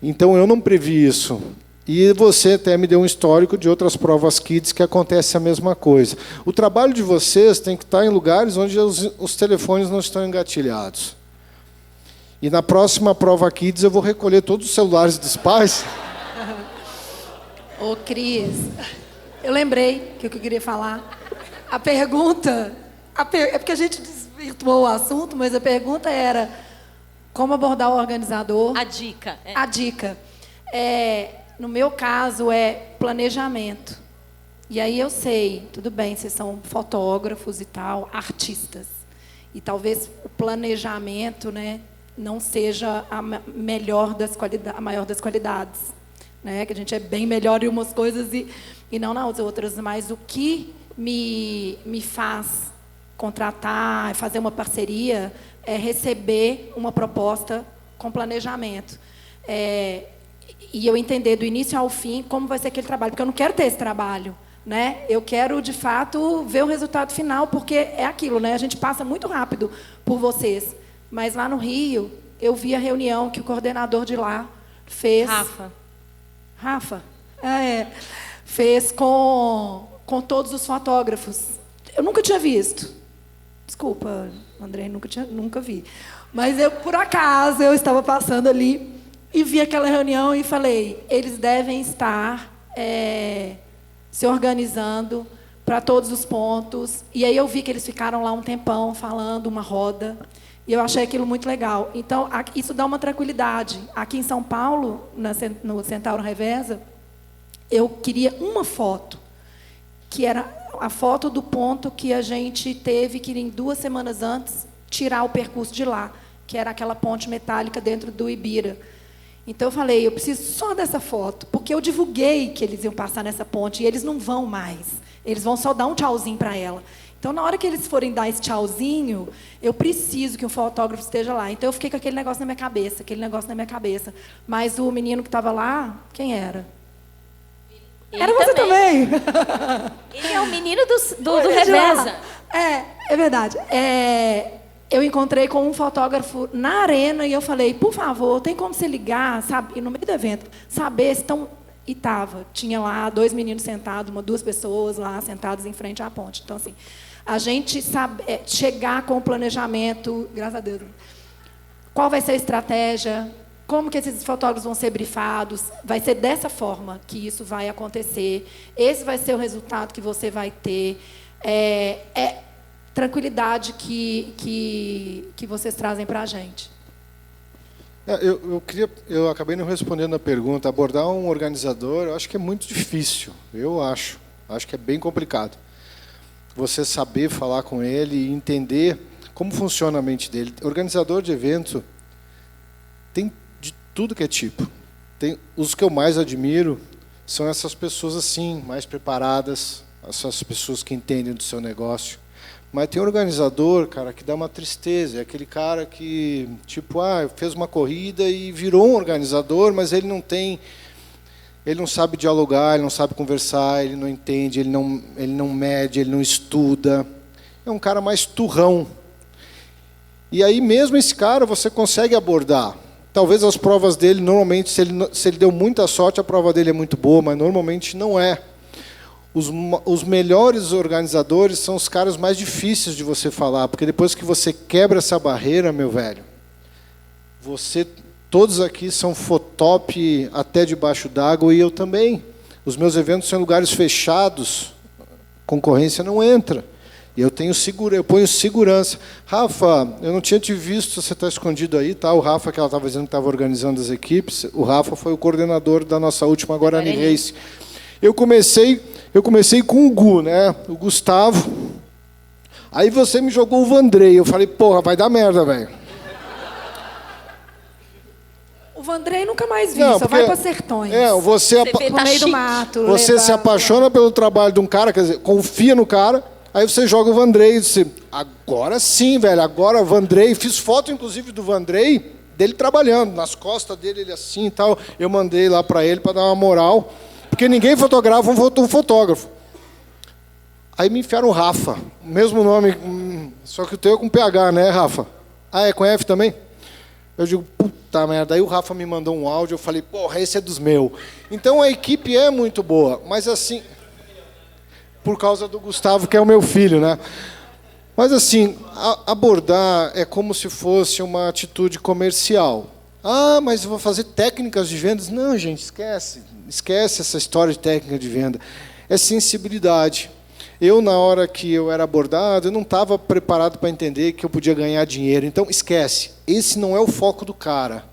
Então, eu não previ isso. E você até me deu um histórico de outras provas Kids que acontece a mesma coisa. O trabalho de vocês tem que estar em lugares onde os telefones não estão engatilhados. E na próxima prova Kids eu vou recolher todos os celulares dos pais. Ô, Cris, eu lembrei que eu queria falar. A pergunta... É porque a gente desvirtuou o assunto, mas a pergunta era como abordar o organizador. A dica. A dica. No meu caso, é planejamento. E aí eu sei, tudo bem, vocês são fotógrafos e tal, artistas. E talvez o planejamento, né, não seja a maior das qualidades. Né, que a gente é bem melhor em umas coisas e não nas outras, mas o que me faz contratar, fazer uma parceria, é receber uma proposta com planejamento. E eu entender do início ao fim como vai ser aquele trabalho, porque eu não quero ter esse trabalho. Né? Eu quero, de fato, ver o resultado final, porque é aquilo, né? A gente passa muito rápido por vocês. Mas lá no Rio, eu vi a reunião que o coordenador de lá fez... Rafa, fez com todos os fotógrafos. Eu nunca tinha visto. Desculpa, André, nunca vi. Mas por acaso, eu estava passando ali e vi aquela reunião e falei, eles devem estar se organizando para todos os pontos. E aí eu vi que eles ficaram lá um tempão falando, uma roda. E eu achei aquilo muito legal. Então, isso dá uma tranquilidade. Aqui em São Paulo, no Centauro Reversa, eu queria uma foto, que era a foto do ponto que a gente teve que, em 2 semanas antes, tirar o percurso de lá, que era aquela ponte metálica dentro do Ibira. Então, eu falei, eu preciso só dessa foto, porque eu divulguei que eles iam passar nessa ponte, e eles não vão mais. Eles vão só dar um tchauzinho para ela. Então, na hora que eles forem dar esse tchauzinho, eu preciso que um fotógrafo esteja lá. Então, eu fiquei com aquele negócio na minha cabeça, Mas o menino que estava lá, quem era? Ele era você também. Ele é o menino do Reveza. É verdade. Eu encontrei com um fotógrafo na arena e eu falei, por favor, tem como você ligar, sabe? E no meio do evento, saber se estão... E tinha lá 2 meninos sentados, 2 pessoas lá sentadas em frente à ponte. Então, assim, a gente sabe chegar com o planejamento, graças a Deus, qual vai ser a estratégia, como que esses fotógrafos vão ser brifados, vai ser dessa forma que isso vai acontecer, esse vai ser o resultado que você vai ter, tranquilidade que vocês trazem para a gente. Eu acabei não respondendo a pergunta. Abordar um organizador, eu acho que é muito difícil. Acho que é bem complicado. Você saber falar com ele e entender como funciona a mente dele. Organizador de evento tem de tudo que é tipo. Os que eu mais admiro são essas pessoas assim, mais preparadas, essas pessoas que entendem do seu negócio. Mas tem um organizador, cara, que dá uma tristeza. É aquele cara que, tipo, fez uma corrida e virou um organizador, mas ele não sabe dialogar, ele não sabe conversar, ele não entende, ele não mede, ele não estuda. É um cara mais turrão. E aí mesmo esse cara você consegue abordar. Talvez as provas dele, normalmente, se ele deu muita sorte, a prova dele é muito boa, mas normalmente não é. Os melhores organizadores são os caras mais difíceis de você falar, porque depois que você quebra essa barreira, meu velho, todos aqui são fotop até debaixo d'água, e eu também. Os meus eventos são em lugares fechados, concorrência não entra. E eu ponho segurança. Rafa, eu não tinha te visto, você está escondido aí, tá? O Rafa, que ela estava dizendo que estava organizando as equipes, o Rafa foi o coordenador da nossa última Guarani Race. Eu comecei com o Gu, né? O Gustavo. Aí você me jogou o Vandrei. Eu falei, porra, vai dar merda, velho. O Vandrei nunca mais vi, só vai para Sertões. No meio do mato. Você se apaixona pelo trabalho de um cara, quer dizer, confia no cara, aí você joga o Vandrei e diz, agora sim, velho, agora o Vandrei. Fiz foto, inclusive, do Vandrei, dele trabalhando, nas costas dele, ele assim e tal. Eu mandei lá para ele para dar uma moral. Porque ninguém fotografa um fotógrafo. Aí me enfiaram o Rafa, o mesmo nome, só que o teu é com PH, né, Rafa? É com F também? Eu digo, puta merda. Aí o Rafa me mandou um áudio, eu falei, porra, esse é dos meus. Então a equipe é muito boa, mas assim, por causa do Gustavo, que é o meu filho, né? Mas assim, abordar é como se fosse uma atitude comercial. Mas eu vou fazer técnicas de vendas. Não, gente, esquece essa história de técnica de venda. É sensibilidade. Eu, na hora que eu era abordado, eu não estava preparado para entender que eu podia ganhar dinheiro. Então, esquece. Esse não é o foco do cara.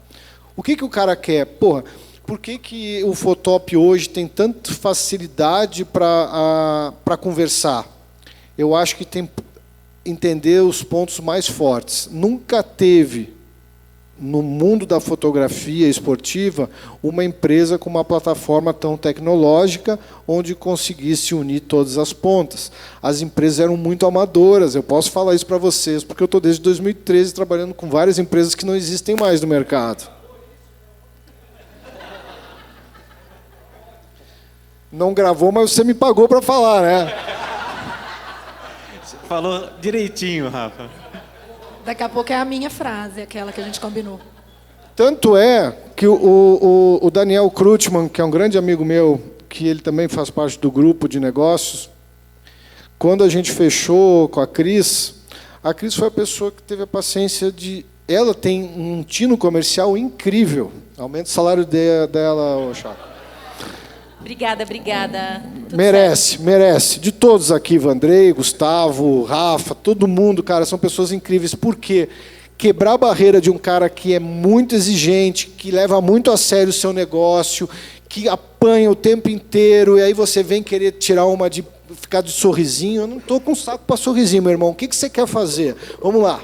O que o cara quer? Porra, por que o Fotop hoje tem tanta facilidade para conversar? Eu acho que tem que entender os pontos mais fortes. Nunca teve no mundo da fotografia esportiva, uma empresa com uma plataforma tão tecnológica, onde conseguisse unir todas as pontas. As empresas eram muito amadoras, eu posso falar isso para vocês, porque eu estou desde 2013 trabalhando com várias empresas que não existem mais no mercado. Não gravou, mas você me pagou para falar, né? Você falou direitinho, Rafa. Daqui a pouco é a minha frase, aquela que a gente combinou. Tanto é que o Daniel Krutman, que é um grande amigo meu, que ele também faz parte do grupo de negócios, quando a gente fechou com a Cris foi a pessoa que teve a paciência de... Ela tem um tino comercial incrível. Aumenta o salário dela, Chaco. Obrigada. Merece. De todos aqui, Vandrei, Gustavo, Rafa, todo mundo, cara, são pessoas incríveis. Por quê? Quebrar a barreira de um cara que é muito exigente, que leva muito a sério o seu negócio, que apanha o tempo inteiro, e aí você vem querer tirar uma ficar de sorrisinho. Eu não estou com saco para sorrisinho, meu irmão. O que você quer fazer? Vamos lá.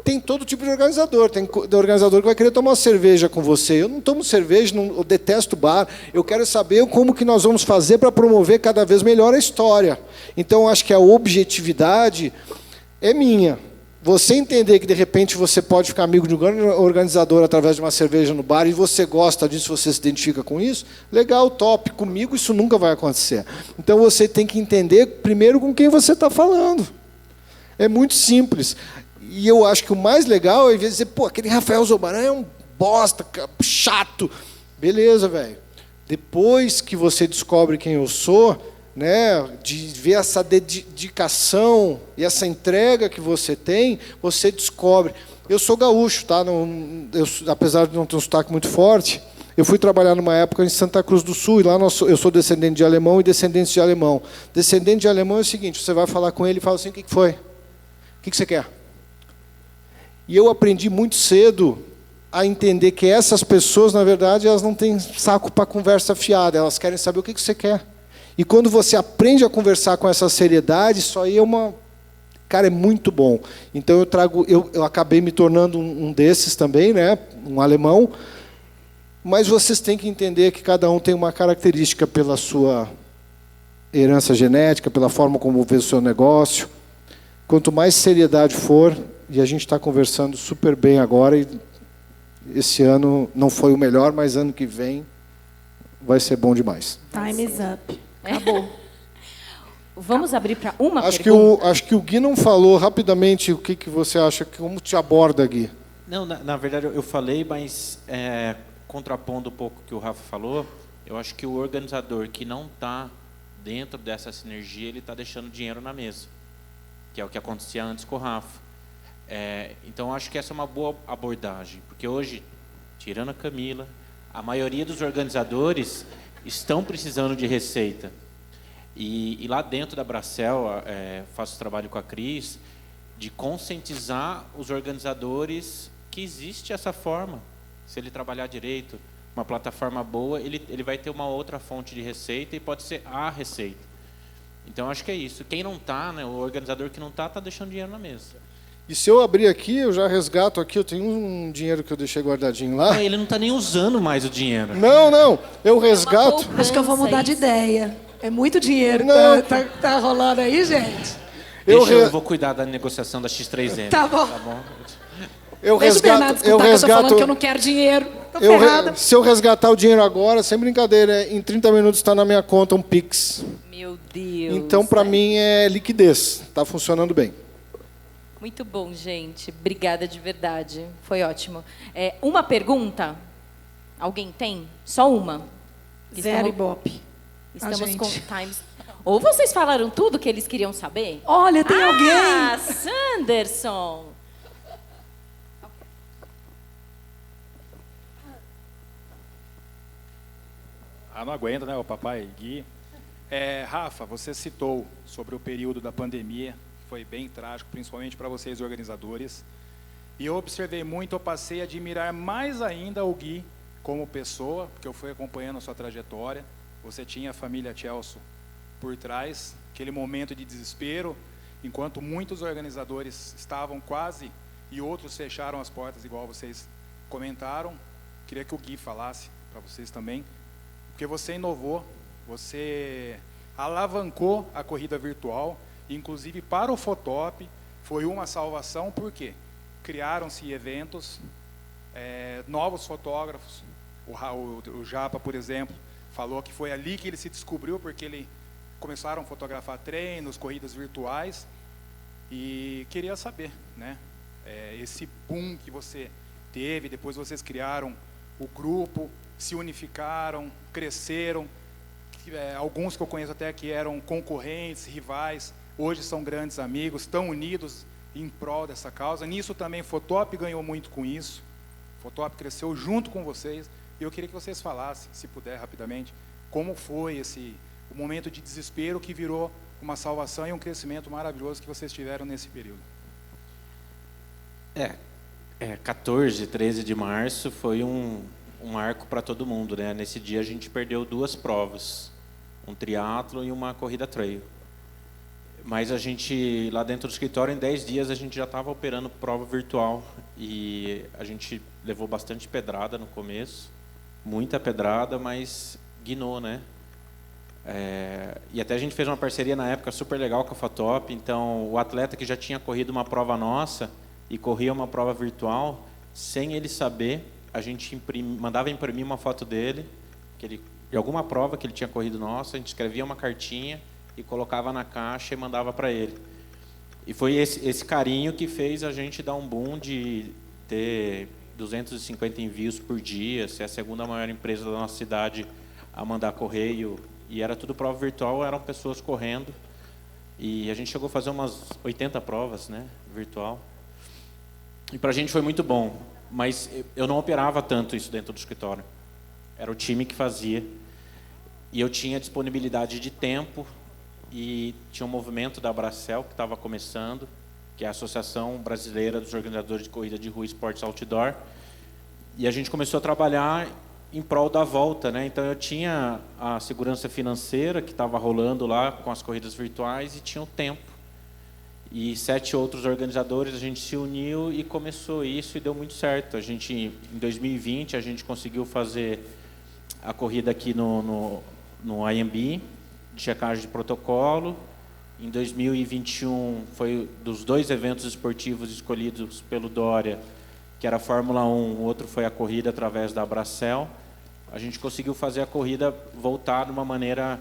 Tem todo tipo de organizador. Tem organizador que vai querer tomar uma cerveja com você. Eu não tomo cerveja, eu detesto bar. Eu quero saber como que nós vamos fazer para promover cada vez melhor a história. Então, eu acho que a objetividade é minha. Você entender que, de repente, você pode ficar amigo de um organizador através de uma cerveja no bar e você gosta disso, você se identifica com isso, legal, top. Comigo isso nunca vai acontecer. Então, você tem que entender, primeiro, com quem você está falando. É muito simples. E eu acho que o mais legal é, às vezes, dizer, pô, aquele Rafael Zobaran é um bosta, chato. Beleza, velho. Depois que você descobre quem eu sou, né, de ver essa dedicação e essa entrega que você tem, você descobre. Eu sou gaúcho, tá? Apesar de não ter um sotaque muito forte, eu fui trabalhar numa época em Santa Cruz do Sul, e lá eu sou descendente de alemão e descendente de alemão. Descendente de alemão é o seguinte, você vai falar com ele e fala assim, o que foi? O que você quer? E eu aprendi muito cedo a entender que essas pessoas, na verdade, elas não têm saco para conversa fiada, elas querem saber o que você quer. E quando você aprende a conversar com essa seriedade, isso aí é uma... Cara, é muito bom. Então eu acabei me tornando um desses também, né? Um alemão. Mas vocês têm que entender que cada um tem uma característica pela sua herança genética, pela forma como vê o seu negócio. Quanto mais seriedade for, e a gente está conversando super bem agora, e esse ano não foi o melhor, mas ano que vem vai ser bom demais. Time is up. Acabou. Vamos abrir para uma Acho pergunta? que o Gui não falou rapidamente o que você acha, como te aborda, Gui. Não, na verdade eu falei, mas contrapondo um pouco o que o Rafa falou, eu acho que o organizador que não está dentro dessa sinergia, ele está deixando dinheiro na mesa, que é o que acontecia antes com o Rafa. Então, eu acho que essa é uma boa abordagem, porque hoje, tirando a Camila, a maioria dos organizadores estão precisando de receita. E lá dentro da Bracel, faço trabalho com a Cris, de conscientizar os organizadores que existe essa forma. Se ele trabalhar direito, uma plataforma boa, ele vai ter uma outra fonte de receita e pode ser a receita. Então, acho que é isso. Quem não está, né, o organizador que não está deixando dinheiro na mesa. E se eu abrir aqui, eu já resgato aqui, eu tenho um dinheiro que eu deixei guardadinho lá. Ele não está nem usando mais o dinheiro. Não, eu resgato. Acho que eu vou mudar de ideia. É muito dinheiro que tá rolando aí, gente. Eu vou cuidar da negociação da X3M. Tá bom. Tá bom? Eu resgato. Eu tô falando que eu não quero dinheiro. Tô ferrada. Se eu resgatar o dinheiro agora, sem brincadeira, em 30 minutos está na minha conta um Pix. Meu Deus. Então, para mim, é liquidez. Está funcionando bem. Muito bom, gente. Obrigada de verdade. Foi ótimo. Uma pergunta? Alguém tem? Só uma? Zero Ibope. Estamos com times... Ou vocês falaram tudo que eles queriam saber? Olha, tem alguém. Ah, Sanderson. Não aguento, né, o papai Gui. Rafa, você citou sobre o período da pandemia, foi bem trágico, principalmente para vocês organizadores. E eu observei muito, eu passei a admirar mais ainda o Gui como pessoa, porque eu fui acompanhando a sua trajetória. Você tinha a família Chelsea por trás, aquele momento de desespero, enquanto muitos organizadores estavam quase e outros fecharam as portas, igual vocês comentaram. Queria que o Gui falasse para vocês também, porque você inovou, você alavancou a corrida virtual, inclusive para o Fotop, foi uma salvação, porque criaram-se eventos, novos fotógrafos, o Japa, por exemplo, falou que foi ali que ele se descobriu, porque ele começaram a fotografar treinos, corridas virtuais, e queria saber, né, esse boom que você teve, depois vocês criaram o grupo, se unificaram, cresceram, alguns que eu conheço até que eram concorrentes, rivais, hoje são grandes amigos, estão unidos em prol dessa causa. Nisso também Fotop ganhou muito com isso, Fotop cresceu junto com vocês, e eu queria que vocês falassem, se puder rapidamente, como foi o momento de desespero que virou uma salvação e um crescimento maravilhoso que vocês tiveram nesse período. 14, 13 de março foi um marco para todo mundo, né? Nesse dia a gente perdeu 2 provas, um triatlo e uma corrida trail. Mas a gente, lá dentro do escritório, em 10 dias, a gente já estava operando prova virtual. E a gente levou bastante pedrada no começo, muita pedrada, mas guinou, né? E até a gente fez uma parceria na época super legal com a Fotop. Então, o atleta que já tinha corrido uma prova nossa e corria uma prova virtual, sem ele saber, a gente mandava imprimir uma foto dele, de alguma prova que ele tinha corrido nossa, a gente escrevia uma cartinha e colocava na caixa e mandava para ele. E foi esse carinho que fez a gente dar um boom de ter 250 envios por dia, ser a segunda maior empresa da nossa cidade a mandar correio. E era tudo prova virtual, eram pessoas correndo. E a gente chegou a fazer umas 80 provas, né, virtual. E para a gente foi muito bom. Mas eu não operava tanto isso dentro do escritório. Era o time que fazia. E eu tinha disponibilidade de tempo. E tinha um movimento da Abracel que estava começando, que é a Associação Brasileira dos Organizadores de Corrida de Rua e Esportes Outdoor. E a gente começou a trabalhar em prol da volta, né? Então eu tinha a segurança financeira que estava rolando lá com as corridas virtuais e tinha o tempo. E 7 outros organizadores, a gente se uniu e começou isso e deu muito certo. A gente, em 2020, a gente conseguiu fazer a corrida aqui no IMB, de checagem de protocolo. Em 2021, foi dos 2 eventos esportivos escolhidos pelo Dória, que era a Fórmula 1, o outro foi a corrida através da Abracel. A gente conseguiu fazer a corrida voltar de uma maneira,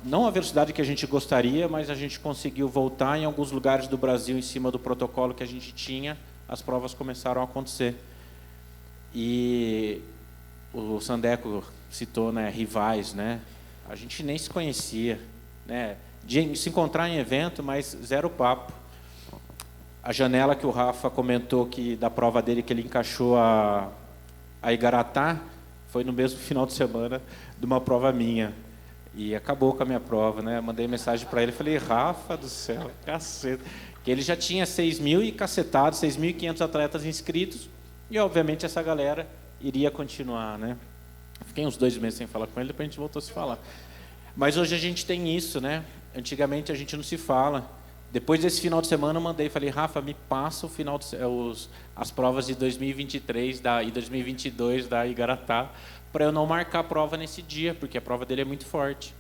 não a velocidade que a gente gostaria, mas a gente conseguiu voltar em alguns lugares do Brasil em cima do protocolo que a gente tinha, as provas começaram a acontecer. E o Sandeco citou, né, rivais, né? A gente nem se conhecia, né? De se encontrar em evento, mas zero papo. A janela que o Rafa comentou que da prova dele que ele encaixou a Igaratá foi no mesmo final de semana de uma prova minha. E acabou com a minha prova, né? Mandei mensagem para ele, falei: Rafa do céu, caceta. Que ele já tinha 6.000 e cacetado, 6.500 atletas inscritos, e obviamente essa galera iria continuar, né? Fiquei uns 2 meses sem falar com ele, depois a gente voltou a se falar. Mas hoje a gente tem isso, né? Antigamente a gente não se fala. Depois desse final de semana eu mandei, falei: Rafa, me passa as provas de 2023 e 2022 da Igaratá, para eu não marcar a prova nesse dia, porque a prova dele é muito forte.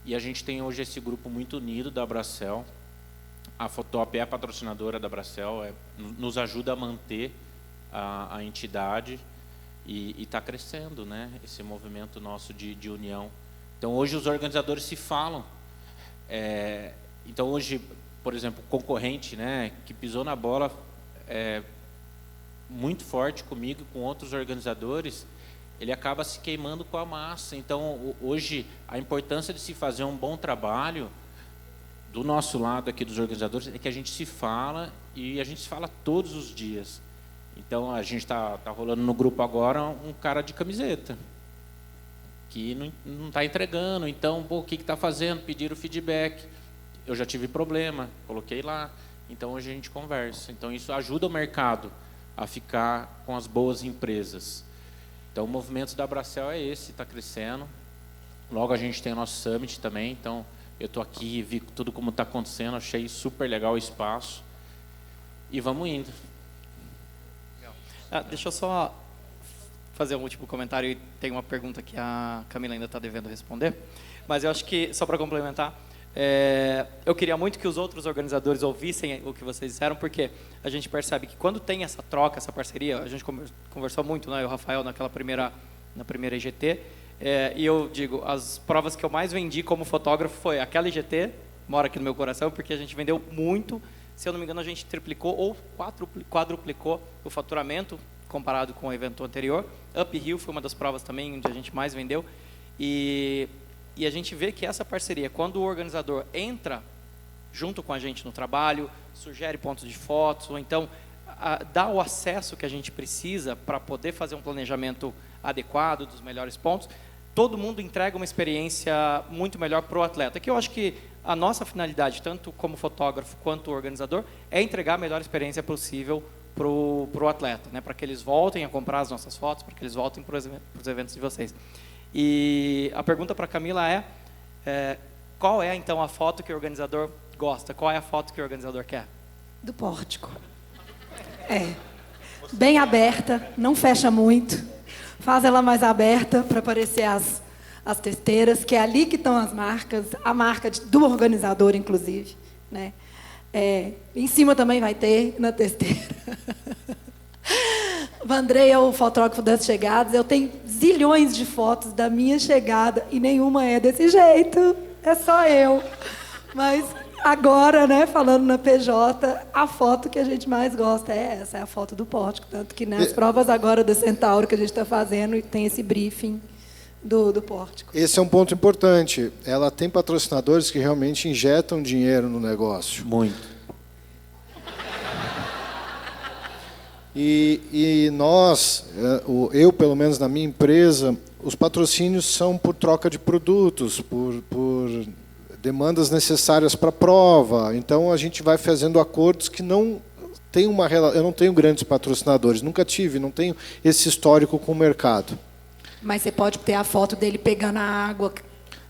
E a gente tem hoje esse grupo muito unido da Abracel. A Fotop é a patrocinadora da Abracel, nos ajuda a manter a entidade e está crescendo, né? Esse movimento nosso de união. Então hoje os organizadores se falam. Então hoje, por exemplo, o concorrente, né, que pisou na bola muito forte comigo e com outros organizadores, ele acaba se queimando com a massa. Então hoje a importância de se fazer um bom trabalho do nosso lado aqui dos organizadores é que a gente se fala e a gente se fala todos os dias. Então a gente está rolando no grupo agora um cara de camiseta que não está entregando. Então, o que está fazendo? Pediram feedback. Eu já tive problema, coloquei lá. Então, hoje a gente conversa. Então, isso ajuda o mercado a ficar com as boas empresas. Então, o movimento da Abracel é esse, está crescendo. Logo, a gente tem o nosso Summit também. Então, eu estou aqui, vi tudo como está acontecendo, achei super legal o espaço. E vamos indo. Deixa eu só fazer um último comentário, e tem uma pergunta que a Camila ainda está devendo responder, mas eu acho que, só para complementar, eu queria muito que os outros organizadores ouvissem o que vocês disseram, porque a gente percebe que quando tem essa troca, essa parceria, a gente conversou muito, né, eu e o Rafael, na primeira IGT, e eu digo, as provas que eu mais vendi como fotógrafo foi aquela IGT, mora aqui no meu coração, porque a gente vendeu muito. Se eu não me engano, a gente triplicou ou quadruplicou o faturamento comparado com o evento anterior. Uphill foi uma das provas também onde a gente mais vendeu. E a gente vê que essa parceria, quando o organizador entra junto com a gente no trabalho, sugere pontos de fotos, ou então dá o acesso que a gente precisa para poder fazer um planejamento adequado dos melhores pontos, todo mundo entrega uma experiência muito melhor para o atleta. Que eu acho que a nossa finalidade, tanto como fotógrafo quanto organizador, é entregar a melhor experiência possível para o atleta, né? Para que eles voltem a comprar as nossas fotos, para que eles voltem para os eventos de vocês. E a pergunta para a Camila qual é, então, a foto que o organizador gosta? Qual é a foto que o organizador quer? Do pórtico. Bem aberta, não fecha muito. Faz ela mais aberta para aparecer as testeiras, que é ali que estão as marcas, a marca do organizador, inclusive, né? Em cima também vai ter, na testeira. Vandrei é o fotógrafo das chegadas. Eu tenho zilhões de fotos da minha chegada e nenhuma é desse jeito. É só eu. Mas agora, né, falando na PJ, a foto que a gente mais gosta é essa, é a foto do pórtico. Tanto que nas provas agora do Centauro que a gente está fazendo, tem esse briefing do pórtico. Esse é um ponto importante. Ela tem patrocinadores que realmente injetam dinheiro no negócio. Muito. E nós, eu pelo menos na minha empresa, os patrocínios são por troca de produtos, por demandas necessárias para a prova. Então a gente vai fazendo acordos que não tem uma relação. Eu não tenho grandes patrocinadores, nunca tive, não tenho esse histórico com o mercado. Mas você pode ter a foto dele pegando a água.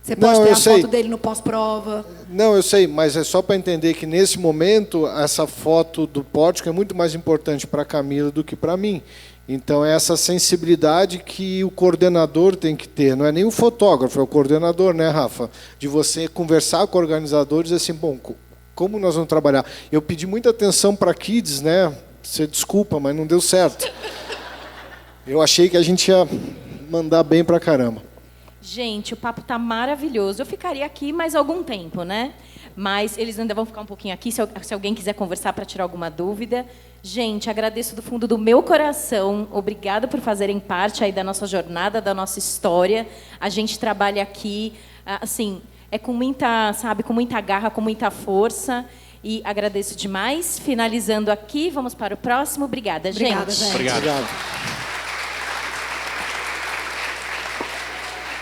Você pode ter a foto dele no pós-prova. Não, eu sei, mas é só para entender que, nesse momento, essa foto do pórtico é muito mais importante para a Camila do que para mim. Então, é essa sensibilidade que o coordenador tem que ter. Não é nem o fotógrafo, é o coordenador, né, Rafa? De você conversar com organizadores assim, bom, como nós vamos trabalhar? Eu pedi muita atenção para Kids, né? Você desculpa, mas não deu certo. Eu achei que a gente ia mandar bem pra caramba. Gente, o papo tá maravilhoso. Eu ficaria aqui mais algum tempo, né? Mas eles ainda vão ficar um pouquinho aqui, se alguém quiser conversar para tirar alguma dúvida. Gente, agradeço do fundo do meu coração. Obrigada por fazerem parte aí da nossa jornada, da nossa história. A gente trabalha aqui, assim, com muita, sabe, com muita garra, com muita força. E agradeço demais. Finalizando aqui, vamos para o próximo. Obrigada, gente. Obrigada, gente. Obrigado.